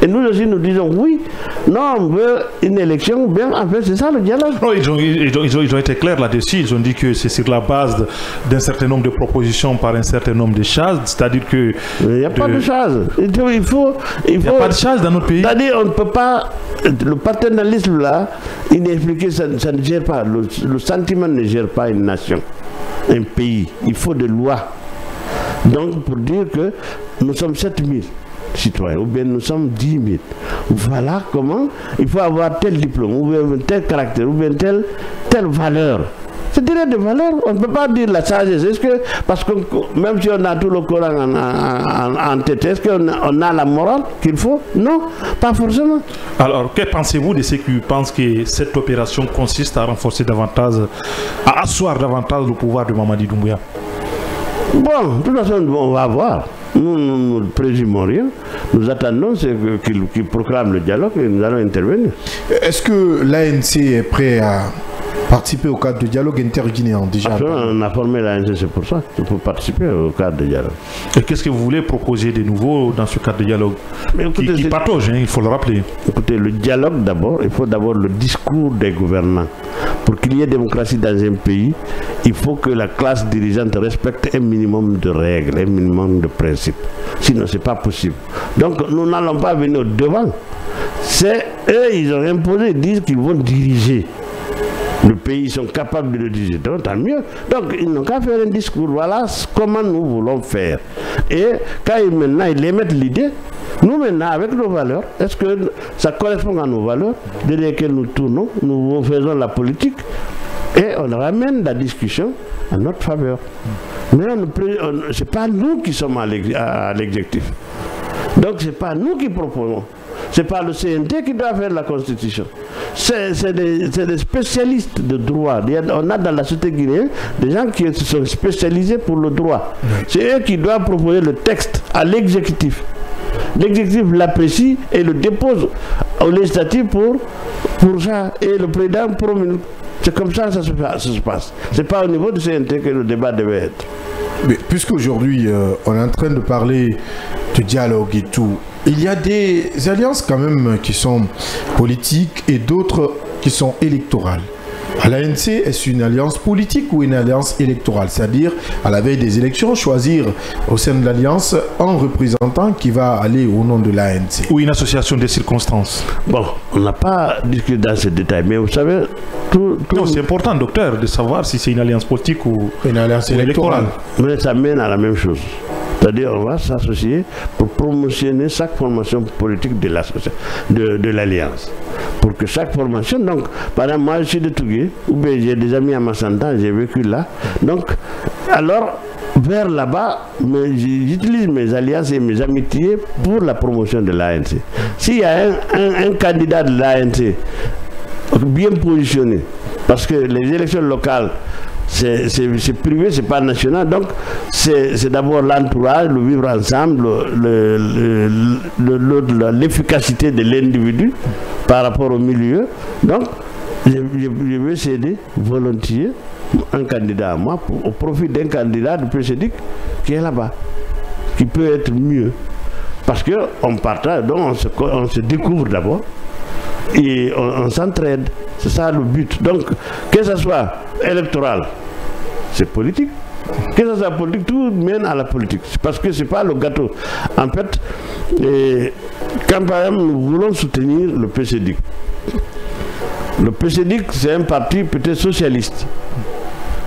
Et nous aussi nous disons oui, non, on veut une élection, bien en fait c'est ça le dialogue. Non, ils ont été clairs là-dessus, ils ont dit que c'est sur la base d'un certain nombre de propositions par un certain nombre de charges, c'est-à-dire que... Il n'y a pas de charges, il n'y a pas de charges dans notre pays. C'est-à-dire on ne peut pas, le paternalisme là, inexpliqué, ça ne gère pas, le sentiment ne gère pas une nation, un pays, il faut des lois. Donc pour dire que nous sommes 7000 citoyens, ou bien nous sommes 10 000. Voilà comment il faut avoir tel diplôme, ou bien tel caractère, ou bien telle valeur. C'est direct de valeur, on ne peut pas dire la sagesse. Est-ce que, parce que même si on a tout le Coran en tête, est-ce qu'on a la morale qu'il faut? Non, pas forcément. Alors, que pensez-vous de ceux qui pensent que cette opération consiste à renforcer davantage, à asseoir davantage le pouvoir de Mamadi Doumbouya? Bon, de toute façon, on va voir. Nous ne présumons rien. Nous attendons qu'il proclame le dialogue et nous allons intervenir. Est-ce que l'ANC est prêt à participer au cadre de dialogue interguinéen déjà? On a formé l'ANC, c'est pour ça, c'est pour participer au cadre de dialogue. Et qu'est-ce que vous voulez proposer de nouveau dans ce cadre de dialogue? Écoutez, qui patauge, hein, il faut le rappeler. Écoutez, le dialogue d'abord, il faut d'abord le discours des gouvernants. Pour qu'il y ait démocratie dans un pays, il faut que la classe dirigeante respecte un minimum de règles, un minimum de principes. Sinon, ce n'est pas possible. Donc, nous n'allons pas venir devant. C'est eux, ils ont imposé, ils disent qu'ils vont diriger. le pays sont capables de le dire, donc tant mieux. Donc ils n'ont qu'à faire un discours, voilà comment nous voulons faire. Et quand maintenant ils émettent l'idée, nous maintenant avec nos valeurs, est-ce que ça correspond à nos valeurs, derrière lesquelles nous tournons, nous faisons la politique et on ramène la discussion à notre faveur. Mais ce n'est pas nous qui sommes à l'exécutif. Donc ce n'est pas nous qui proposons. Ce n'est pas le CNT qui doit faire la Constitution. C'est des spécialistes de droit. On a dans la société guinéenne des gens qui sont spécialisés pour le droit. C'est eux qui doivent proposer le texte à l'exécutif. L'exécutif l'apprécie et le dépose au législatif pour ça. Et le président promulgue. C'est comme ça que ça se passe. Ce n'est pas au niveau du CNT que le débat devait être. Mais puisqu'aujourd'hui, on est en train de parler de dialogue et tout, il y a des alliances quand même qui sont politiques et d'autres qui sont électorales. À l'ANC, est-ce une alliance politique ou une alliance électorale? C'est-à-dire, à la veille des élections, choisir au sein de l'alliance un représentant qui va aller au nom de l'ANC. Ou une association des circonstances. Bon, on n'a pas discuté dans ces détails, mais vous savez... Non, c'est important, docteur, de savoir si c'est une alliance politique ou une alliance électorale. Mais ça mène à la même chose. C'est-à-dire on va s'associer pour promotionner chaque formation politique de l'Alliance. Pour que chaque formation, donc, par exemple, moi je suis de Tougué, ou bien j'ai des amis à Massanta, j'ai vécu là. Donc, alors, vers là-bas, j'utilise mes alliances et mes amitiés pour la promotion de l'ANC. S'il y a un candidat de l'ANC bien positionné, parce que les élections locales, c'est privé, c'est pas national, donc c'est d'abord l'entourage, le vivre ensemble, l'efficacité de l'individu par rapport au milieu. Donc je vais céder volontiers un candidat à moi au profit d'un candidat de PCDIC qui est là-bas, qui peut être mieux. Parce qu'on partage, donc on se découvre d'abord et on s'entraide. C'est ça le but. Donc, que ce soit électoral, c'est politique. Que ce soit politique, tout mène à la politique. Parce que ce n'est pas le gâteau. En fait, quand par exemple nous voulons soutenir le PCDIC, le PCDIC c'est un parti peut-être socialiste.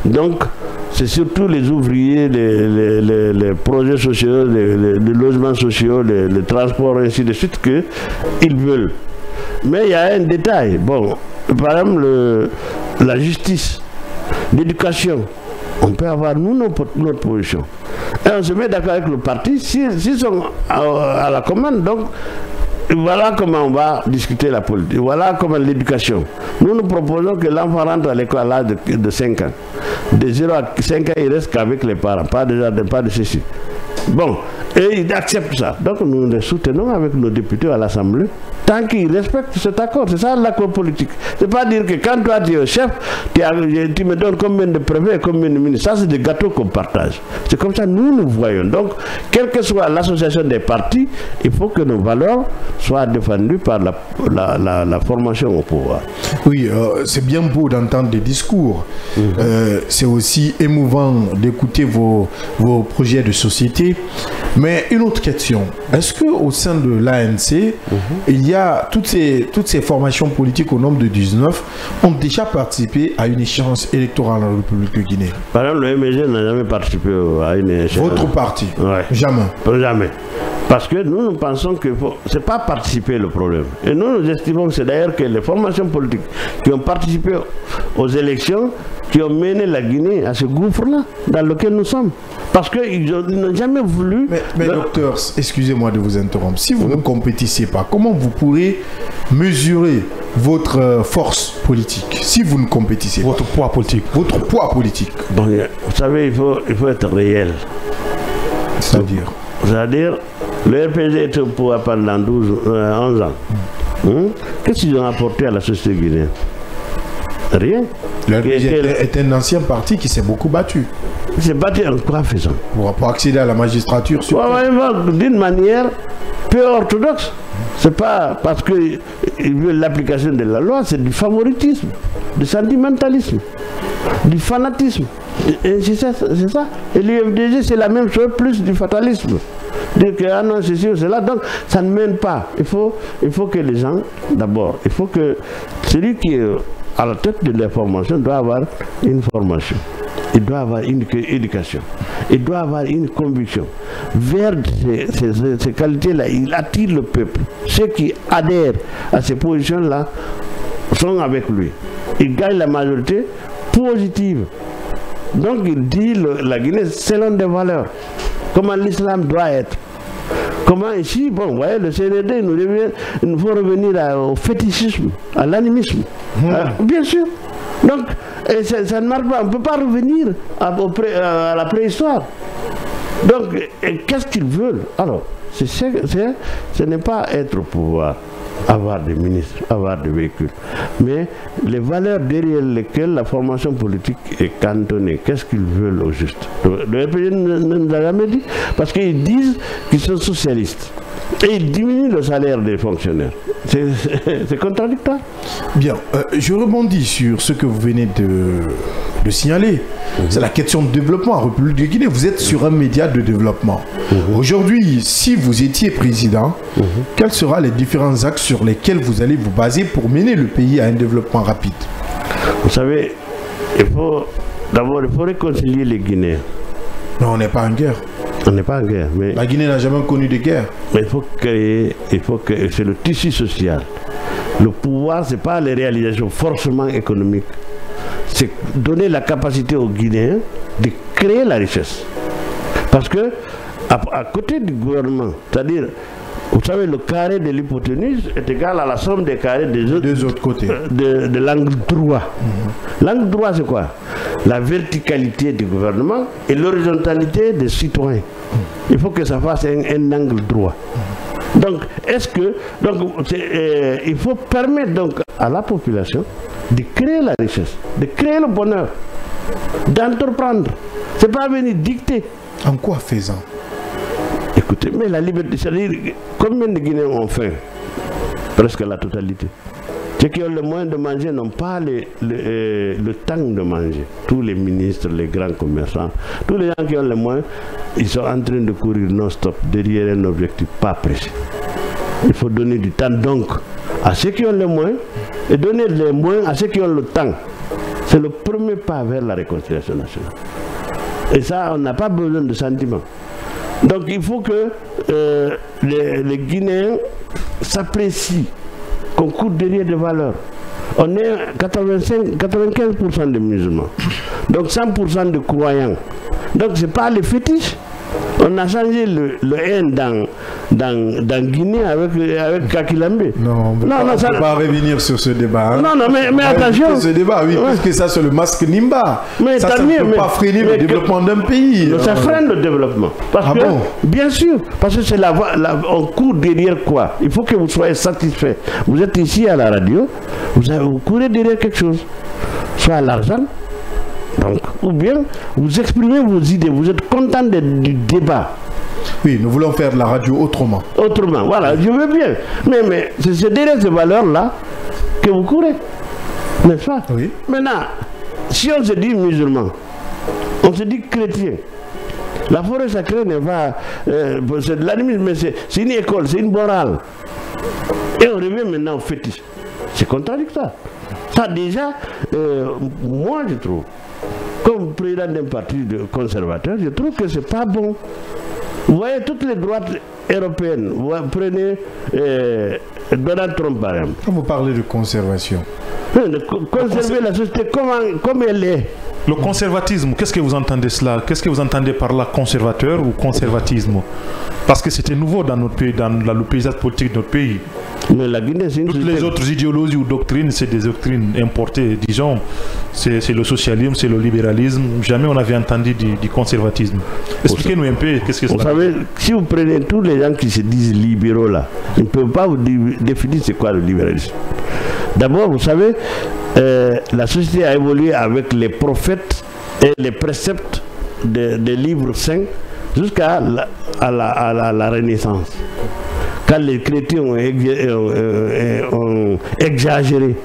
Donc, c'est surtout les ouvriers, les projets sociaux, les logements sociaux, les transports, ainsi de suite, qu'ils veulent. Mais il y a un détail. Bon, par exemple, la justice, l'éducation, on peut avoir nous notre position. Et on se met d'accord avec le parti, s'ils sont à la commande, donc voilà comment on va discuter la politique. Voilà comment l'éducation. Nous proposons que l'enfant rentre à l'école à l'âge de 5 ans. De 0 à 5 ans, il reste qu'avec les parents, pas de jardin, pas de ceci. Bon, et ils acceptent ça. Donc nous les soutenons avec nos députés à l'Assemblée, tant qu'ils respectent cet accord. C'est ça l'accord politique. C'est pas dire que quand toi tu es chef, tu me donnes combien de préfets et combien de ministres. Ça c'est des gâteaux qu'on partage. C'est comme ça nous voyons. Donc, quelle que soit l'association des partis, il faut que nos valeurs soient défendues par la formation au pouvoir. Oui, c'est bien beau d'entendre des discours. C'est aussi émouvant d'écouter vos projets de société. Mais une autre question, est-ce qu'au sein de l'ANC, il y a toutes ces formations politiques au nombre de 19 ont déjà participé à une échéance électorale en République de Guinée? Par exemple, le MG n'a jamais participé à une échéance. Votre parti? Ouais. Jamais? Jamais. Parce que nous pensons que ce n'est pas participer le problème. Et nous estimons que c'est d'ailleurs que les formations politiques qui ont participé aux élections qui ont mené la Guinée à ce gouffre-là dans lequel nous sommes. Parce qu'ils n'ont jamais voulu... Mais docteur, excusez-moi de vous interrompre. Si vous ne compétissez pas, comment vous pourrez mesurer votre force politique si vous ne compétissez pas? Votre poids politique. Votre poids politique. Bon, vous savez, il faut être réel. C'est-à-dire? C'est-à-dire, le RPG est au pouvoir pendant 11 ans. Qu'est-ce qu'ils ont apporté à la société guinéenne? Rien. Le RPG est un ancien parti qui s'est beaucoup battu. Il s'est battu en quoi faisant? Pour accéder à la magistrature. D'une manière peu orthodoxe. C'est pas parce qu'ils veulent l'application de la loi, c'est du favoritisme, du sentimentalisme, du fanatisme. C'est ça. Et l'UFDG, c'est la même chose, plus du fatalisme. Dire que ah non, c'est sûr, c'est là. Donc, ça ne mène pas. Il faut que les gens, d'abord, il faut que celui qui est à la tête de l'information doit avoir une formation. Il doit avoir une éducation. Il doit avoir une conviction. Vers ces qualités-là, il attire le peuple. Ceux qui adhèrent à ces positions-là sont avec lui. Il gagne la majorité positive. Donc il dit la Guinée selon des valeurs. Comment l'islam doit être. Comment ici, bon, vous voyez, le CNRD nous faut revenir au fétichisme, à l'animisme. Bien sûr. Donc, ça ne marche pas. On ne peut pas revenir à la préhistoire. Donc, qu'est-ce qu'ils veulent? Alors, ce n'est pas être au pouvoir, avoir des ministres, avoir des véhicules, mais les valeurs derrière lesquelles la formation politique est cantonnée. Qu'est-ce qu'ils veulent au juste? Le RPG ne nous a jamais dit, parce qu'ils disent qu'ils sont socialistes. Et ils diminuent le salaire des fonctionnaires. C'est contradictoire. Bien, je rebondis sur ce que vous venez de signaler. C'est la question de développement en République de Guinée. Vous êtes sur un média de développement. Aujourd'hui, si vous étiez président, quels seront les différents axes sur lesquels vous allez vous baser pour mener le pays à un développement rapide? Vous savez, d'abord, il faut réconcilier les Guinéens. Non, on n'est pas en guerre. On n'est pas en guerre. Mais la Guinée n'a jamais connu de guerre. Mais c'est le tissu social. Le pouvoir, ce n'est pas les réalisations forcément économiques. C'est donner la capacité aux Guinéens de créer la richesse. Parce que, à côté du gouvernement, c'est-à-dire, vous savez, le carré de l'hypoténuse est égal à la somme des carrés des deux autres côtés. De l'angle droit. L'angle droit, c'est quoi? La verticalité du gouvernement et l'horizontalité des citoyens. Il faut que ça fasse un angle droit. Donc, il faut permettre donc à la population de créer la richesse, de créer le bonheur, d'entreprendre. Ce n'est pas venir dicter. En quoi faisant? Écoutez, mais la liberté, c'est-à-dire, combien de Guinéens ont faim? Presque la totalité. Ceux qui ont le moyen de manger n'ont pas le temps de manger. Tous les ministres, les grands commerçants, tous les gens qui ont le moyen, ils sont en train de courir non-stop derrière un objectif pas précis. Il faut donner du temps donc à ceux qui ont le moyen et donner les moyens à ceux qui ont le temps. C'est le premier pas vers la réconciliation nationale. Et ça, on n'a pas besoin de sentiments. Donc il faut que les Guinéens s'apprécient, qu'on court derrière des valeurs. On est 95% de musulmans, donc 100% de croyants. Donc ce n'est pas les fétiches. On a changé le haine dans Guinée avec Kakilambe. Non, on ne peut pas revenir sur ce débat. Hein. Non, mais attention. Ce débat, oui, parce que ça c'est le masque Nimba. Mais ça ne peut pas freiner le développement d'un pays. Ça freine le développement. Parce que, bien sûr, parce que c'est on court derrière quoi? Il faut que vous soyez satisfait. Vous êtes ici à la radio, vous courez derrière quelque chose. Soit l'argent, donc, ou bien vous exprimez vos idées, vous êtes content du débat. Oui, nous voulons faire de la radio autrement. Autrement, voilà, je veux bien. Mais c'est derrière ces valeurs-là que vous courez. N'est-ce pas? Oui. Maintenant, si on se dit musulman, on se dit chrétien, la forêt sacrée n'est pas... c'est de l'animisme, mais c'est une école, c'est une morale. Et on revient maintenant au fétiche. C'est contradictoire. Ça déjà, moi je trouve, comme président d'un parti conservateur, je trouve que c'est pas bon. Vous voyez, toutes les droites européennes, vous prenez Donald Trump par exemple. Quand vous parlez de conservation, conserver la société comme elle est. Le conservatisme, qu'est-ce que vous entendez cela? Qu'est-ce que vous entendez par là, conservateur ou conservatisme? Parce que c'était nouveau dans notre pays, dans le paysage politique de notre pays. Mais la Guinée, toutes les autres idéologies ou doctrines, c'est des doctrines importées, disons. C'est le socialisme, c'est le libéralisme. Jamais on avait entendu du conservatisme. Expliquez-nous un peu, qu'est-ce que c'est? Vous savez, si vous prenez tous les gens qui se disent libéraux là, ils ne peuvent pas vous définir c'est quoi le libéralisme. D'abord, vous savez, la société a évolué avec les prophètes et les préceptes des livres saints jusqu'à la Renaissance. Quand les chrétiens ont exagéré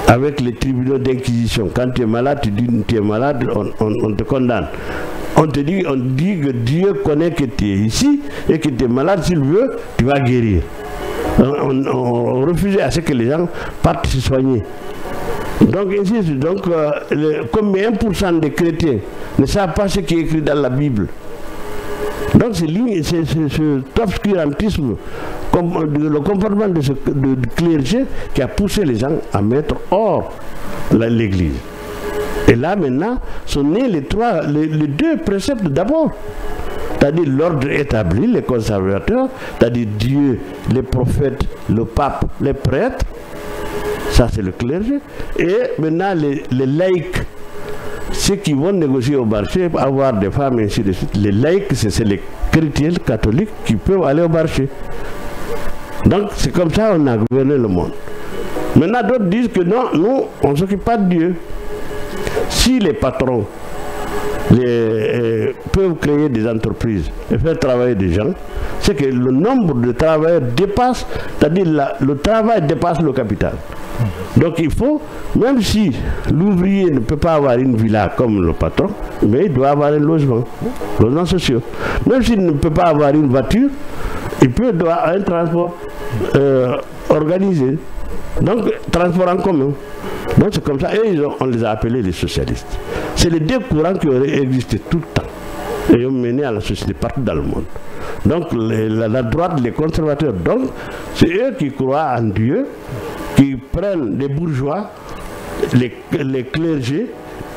avec les tribunaux d'inquisition, quand tu es malade, tu dis tu es malade, on te condamne. On dit que Dieu connaît que tu es ici et que tu es malade, s'il veut, tu vas guérir. On refusait à ce que les gens partent se soigner. Donc, combien 1% des chrétiens ne savent pas ce qui est écrit dans la Bible? Donc c'est cet obscurantisme, le comportement de clergé qui a poussé les gens à mettre hors l'Église. Et là maintenant sont nés les deux préceptes d'abord. C'est-à-dire l'ordre établi, les conservateurs, c'est-à-dire Dieu, les prophètes, le pape, les prêtres, ça c'est le clergé. Et maintenant les laïcs, ceux qui vont négocier au marché, avoir des femmes, ainsi de suite. Les laïcs, c'est les chrétiens catholiques qui peuvent aller au marché. Donc c'est comme ça qu'on a gouverné le monde. Maintenant d'autres disent que non, nous, on ne s'occupe pas de Dieu. Si les patrons peuvent créer des entreprises et faire travailler des gens, c'est que le nombre de travailleurs dépasse, c'est-à-dire le travail dépasse le capital. Donc il faut, même si l'ouvrier ne peut pas avoir une villa comme le patron, mais il doit avoir un logement social. Même s'il ne peut pas avoir une voiture, il peut avoir un transport organisé. Donc transport en commun. Donc c'est comme ça, et on les a appelés les socialistes. C'est les deux courants qui auraient existé tout le temps et ont mené à la société partout dans le monde. Donc la droite, les conservateurs, donc c'est eux qui croient en Dieu, qui prennent les bourgeois, les clergés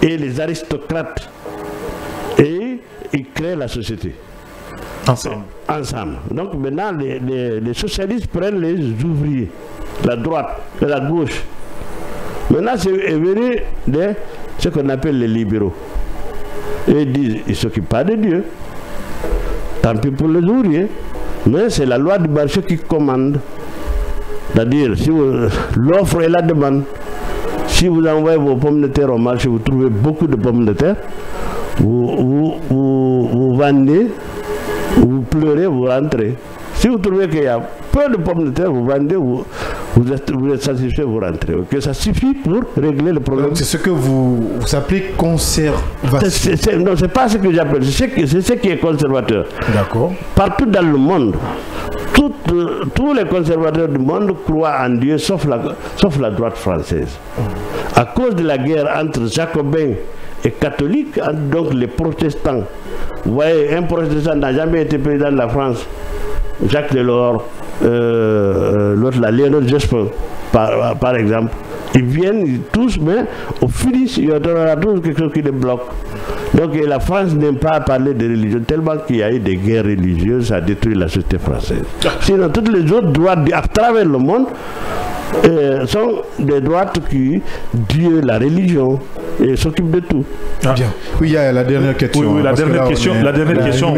et les aristocrates et ils créent la société. Ensemble. Donc maintenant les socialistes prennent les ouvriers, la droite et la gauche. Maintenant c'est venu de ce qu'on appelle les libéraux. Et ils disent, ils ne s'occupent pas de Dieu. Tant pis pour les ouvriers. Mais c'est la loi du marché qui commande. C'est-à-dire, si l'offre et la demande, si vous envoyez vos pommes de terre au marché, vous trouvez beaucoup de pommes de terre, vous vendez, vous pleurez, vous rentrez. Si vous trouvez qu'il y a peu de pommes de terre, vous vendez, vous êtes satisfait, vous rentrez. Okay? Ça suffit pour régler le problème. C'est ce que vous appelez conservation. Non, ce n'est pas ce que j'appelle, c'est ce qui est conservateur. D'accord. Partout dans le monde, tous les conservateurs du monde croient en Dieu, sauf la droite française. À cause de la guerre entre jacobins et catholiques, donc les protestants. Vous voyez, un protestant n'a jamais été président de la France. Jacques Delors, l'autre, Léonard Jospin, par exemple. Ils viennent tous, mais au finish, il y aura toujours quelque chose qui les bloque. Donc la France n'aime pas parler de religion, tellement qu'il y a eu des guerres religieuses, ça a détruit la société française. Sinon, toutes les autres droites à travers le monde sont des droites qui Dieu, la religion, et s'occupent de tout. Bien. Oui, il y a la dernière question. Oui, la dernière question,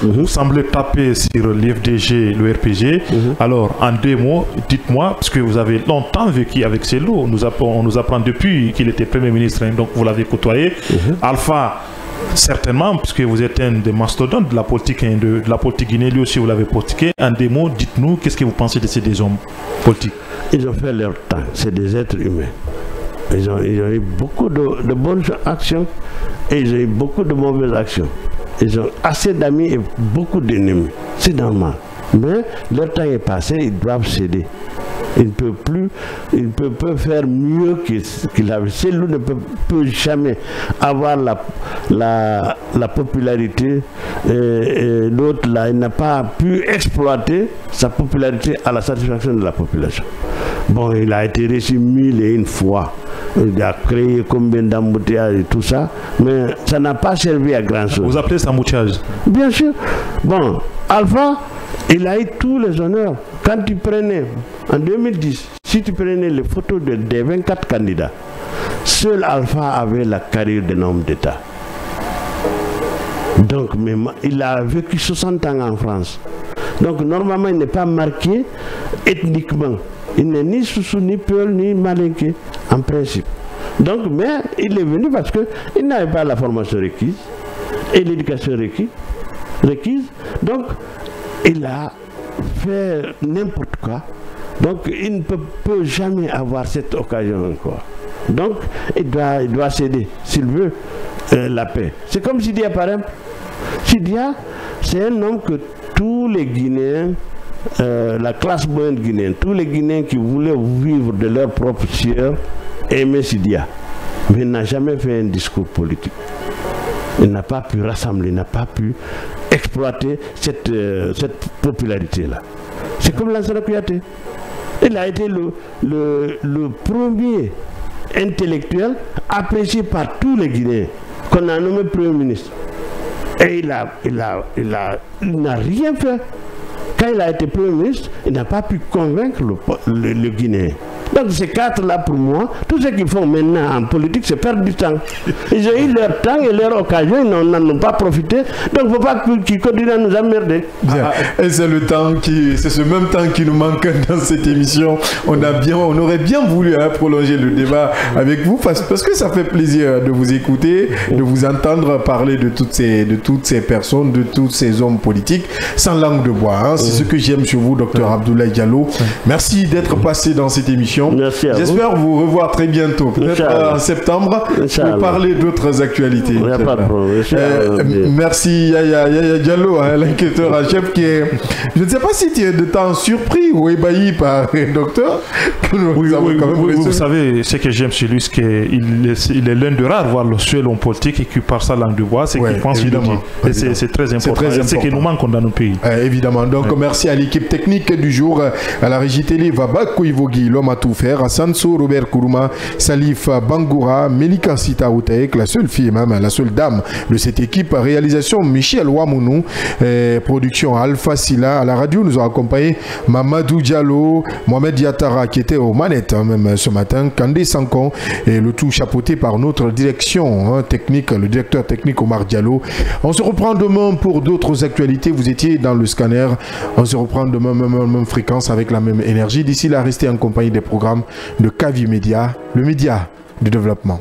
vous semblez taper sur l'IFDG, le RPG. Alors, en 2 mots, dites-moi, parce que vous avez longtemps vécu avec Cellou, on nous apprend depuis qu'il était Premier ministre, donc vous l'avez côtoyé. Alpha, certainement, puisque vous êtes un des mastodontes de la politique guinéenne, lui aussi vous l'avez politiqué. En 2 mots, dites-nous, qu'est-ce que vous pensez de ces 2 hommes politiques? Ils ont fait leur temps, c'est des êtres humains. Ils ont eu beaucoup de bonnes actions et ils ont eu beaucoup de mauvaises actions. Ils ont assez d'amis et beaucoup d'ennemis. C'est normal. Mais leur temps est passé, ils doivent céder. Ils ne peuvent plus, ils ne peuvent faire mieux qu'il avait. Cellou ne peut jamais avoir la popularité. Et l'autre là, il n'a pas pu exploiter sa popularité à la satisfaction de la population. Bon, il a été reçu 1001 fois. Il a créé combien d'embouteillages et tout ça, mais ça n'a pas servi à grand chose. Vous appelez ça embouteillage? Bien sûr. Bon, Alpha, il a eu tous les honneurs. Quand tu prenais, en 2010, si tu prenais les photos des 24 candidats, seul Alpha avait la carrière d'un homme d'État. Donc, il a vécu 60 ans en France. Donc, normalement, il n'est pas marqué ethniquement. Il n'est ni Soussou, ni Peul, ni Malinké, en principe. Donc, mais il est venu parce qu'il n'avait pas la formation requise et l'éducation requise. Donc, il a fait n'importe quoi. Donc, il ne peut jamais avoir cette occasion encore. Donc, il doit céder s'il veut la paix. C'est comme Sidia, par exemple. Sidia, c'est un homme que tous les Guinéens, la classe moyenne guinéenne, tous les Guinéens qui voulaient vivre de leur propre sueur, Aimé Sidia, mais il n'a jamais fait un discours politique. Il n'a pas pu rassembler, il n'a pas pu exploiter cette popularité-là. C'est comme Lansana Kouyaté. Il a été le premier intellectuel apprécié par tous les Guinéens qu'on a nommé Premier ministre. Et il n'a rien fait. Quand il a été Premier ministre, il n'a pas pu convaincre le Guinéen. Donc ces quatre-là, pour moi, tout ce qu'ils font maintenant en politique, c'est perdre du temps. Ils ont eu leur temps et leur occasion, ils n'en ont pas profité. Donc il ne faut pas qu'ils continuent à nous emmerder. Bien. Et c'est ce même temps qui nous manque dans cette émission. On aurait bien voulu prolonger le débat avec vous parce que ça fait plaisir de vous écouter, de vous entendre parler de toutes ces personnes, de tous ces hommes politiques, sans langue de bois. C'est ce que j'aime chez vous, Dr Abdoulaye Diallo. Merci d'être passé dans cette émission. J'espère vous revoir très bientôt, peut-être en septembre, pour parler d'autres actualités. Merci Yaya Diallo, l'enquêteur en chef qui est... Je ne sais pas si tu es de temps surpris ou ébahi par le docteur. Vous savez, ce que j'aime chez lui, c'est qu'il est l'un de rares, voire le seul homme politique qui parle sa langue de bois, c'est qu'il pense qu'il dit. Et c'est très important. C'est ce qui nous manque dans nos pays. Évidemment. Donc merci à l'équipe technique du jour, à la régie télé Vabako Ivogi, l'homme à tout faire, à Sanso Robert Kourouma, Salif Bangoura, Melika Sita Outaek, la seule fille, même la seule dame de cette équipe. Réalisation Michel Ouamounou, production Alpha Silla. À la radio, nous a accompagné Mamadou Diallo, Mohamed Yatara qui était aux manettes même ce matin, Kandé Sankon, et le tout chapeauté par notre direction technique, le directeur technique Omar Diallo. On se reprend demain pour d'autres actualités. Vous étiez dans le scanner. On se reprend demain, même fréquence, avec la même énergie. D'ici là, restez en compagnie des programmes de Kavi Média, le média du développement.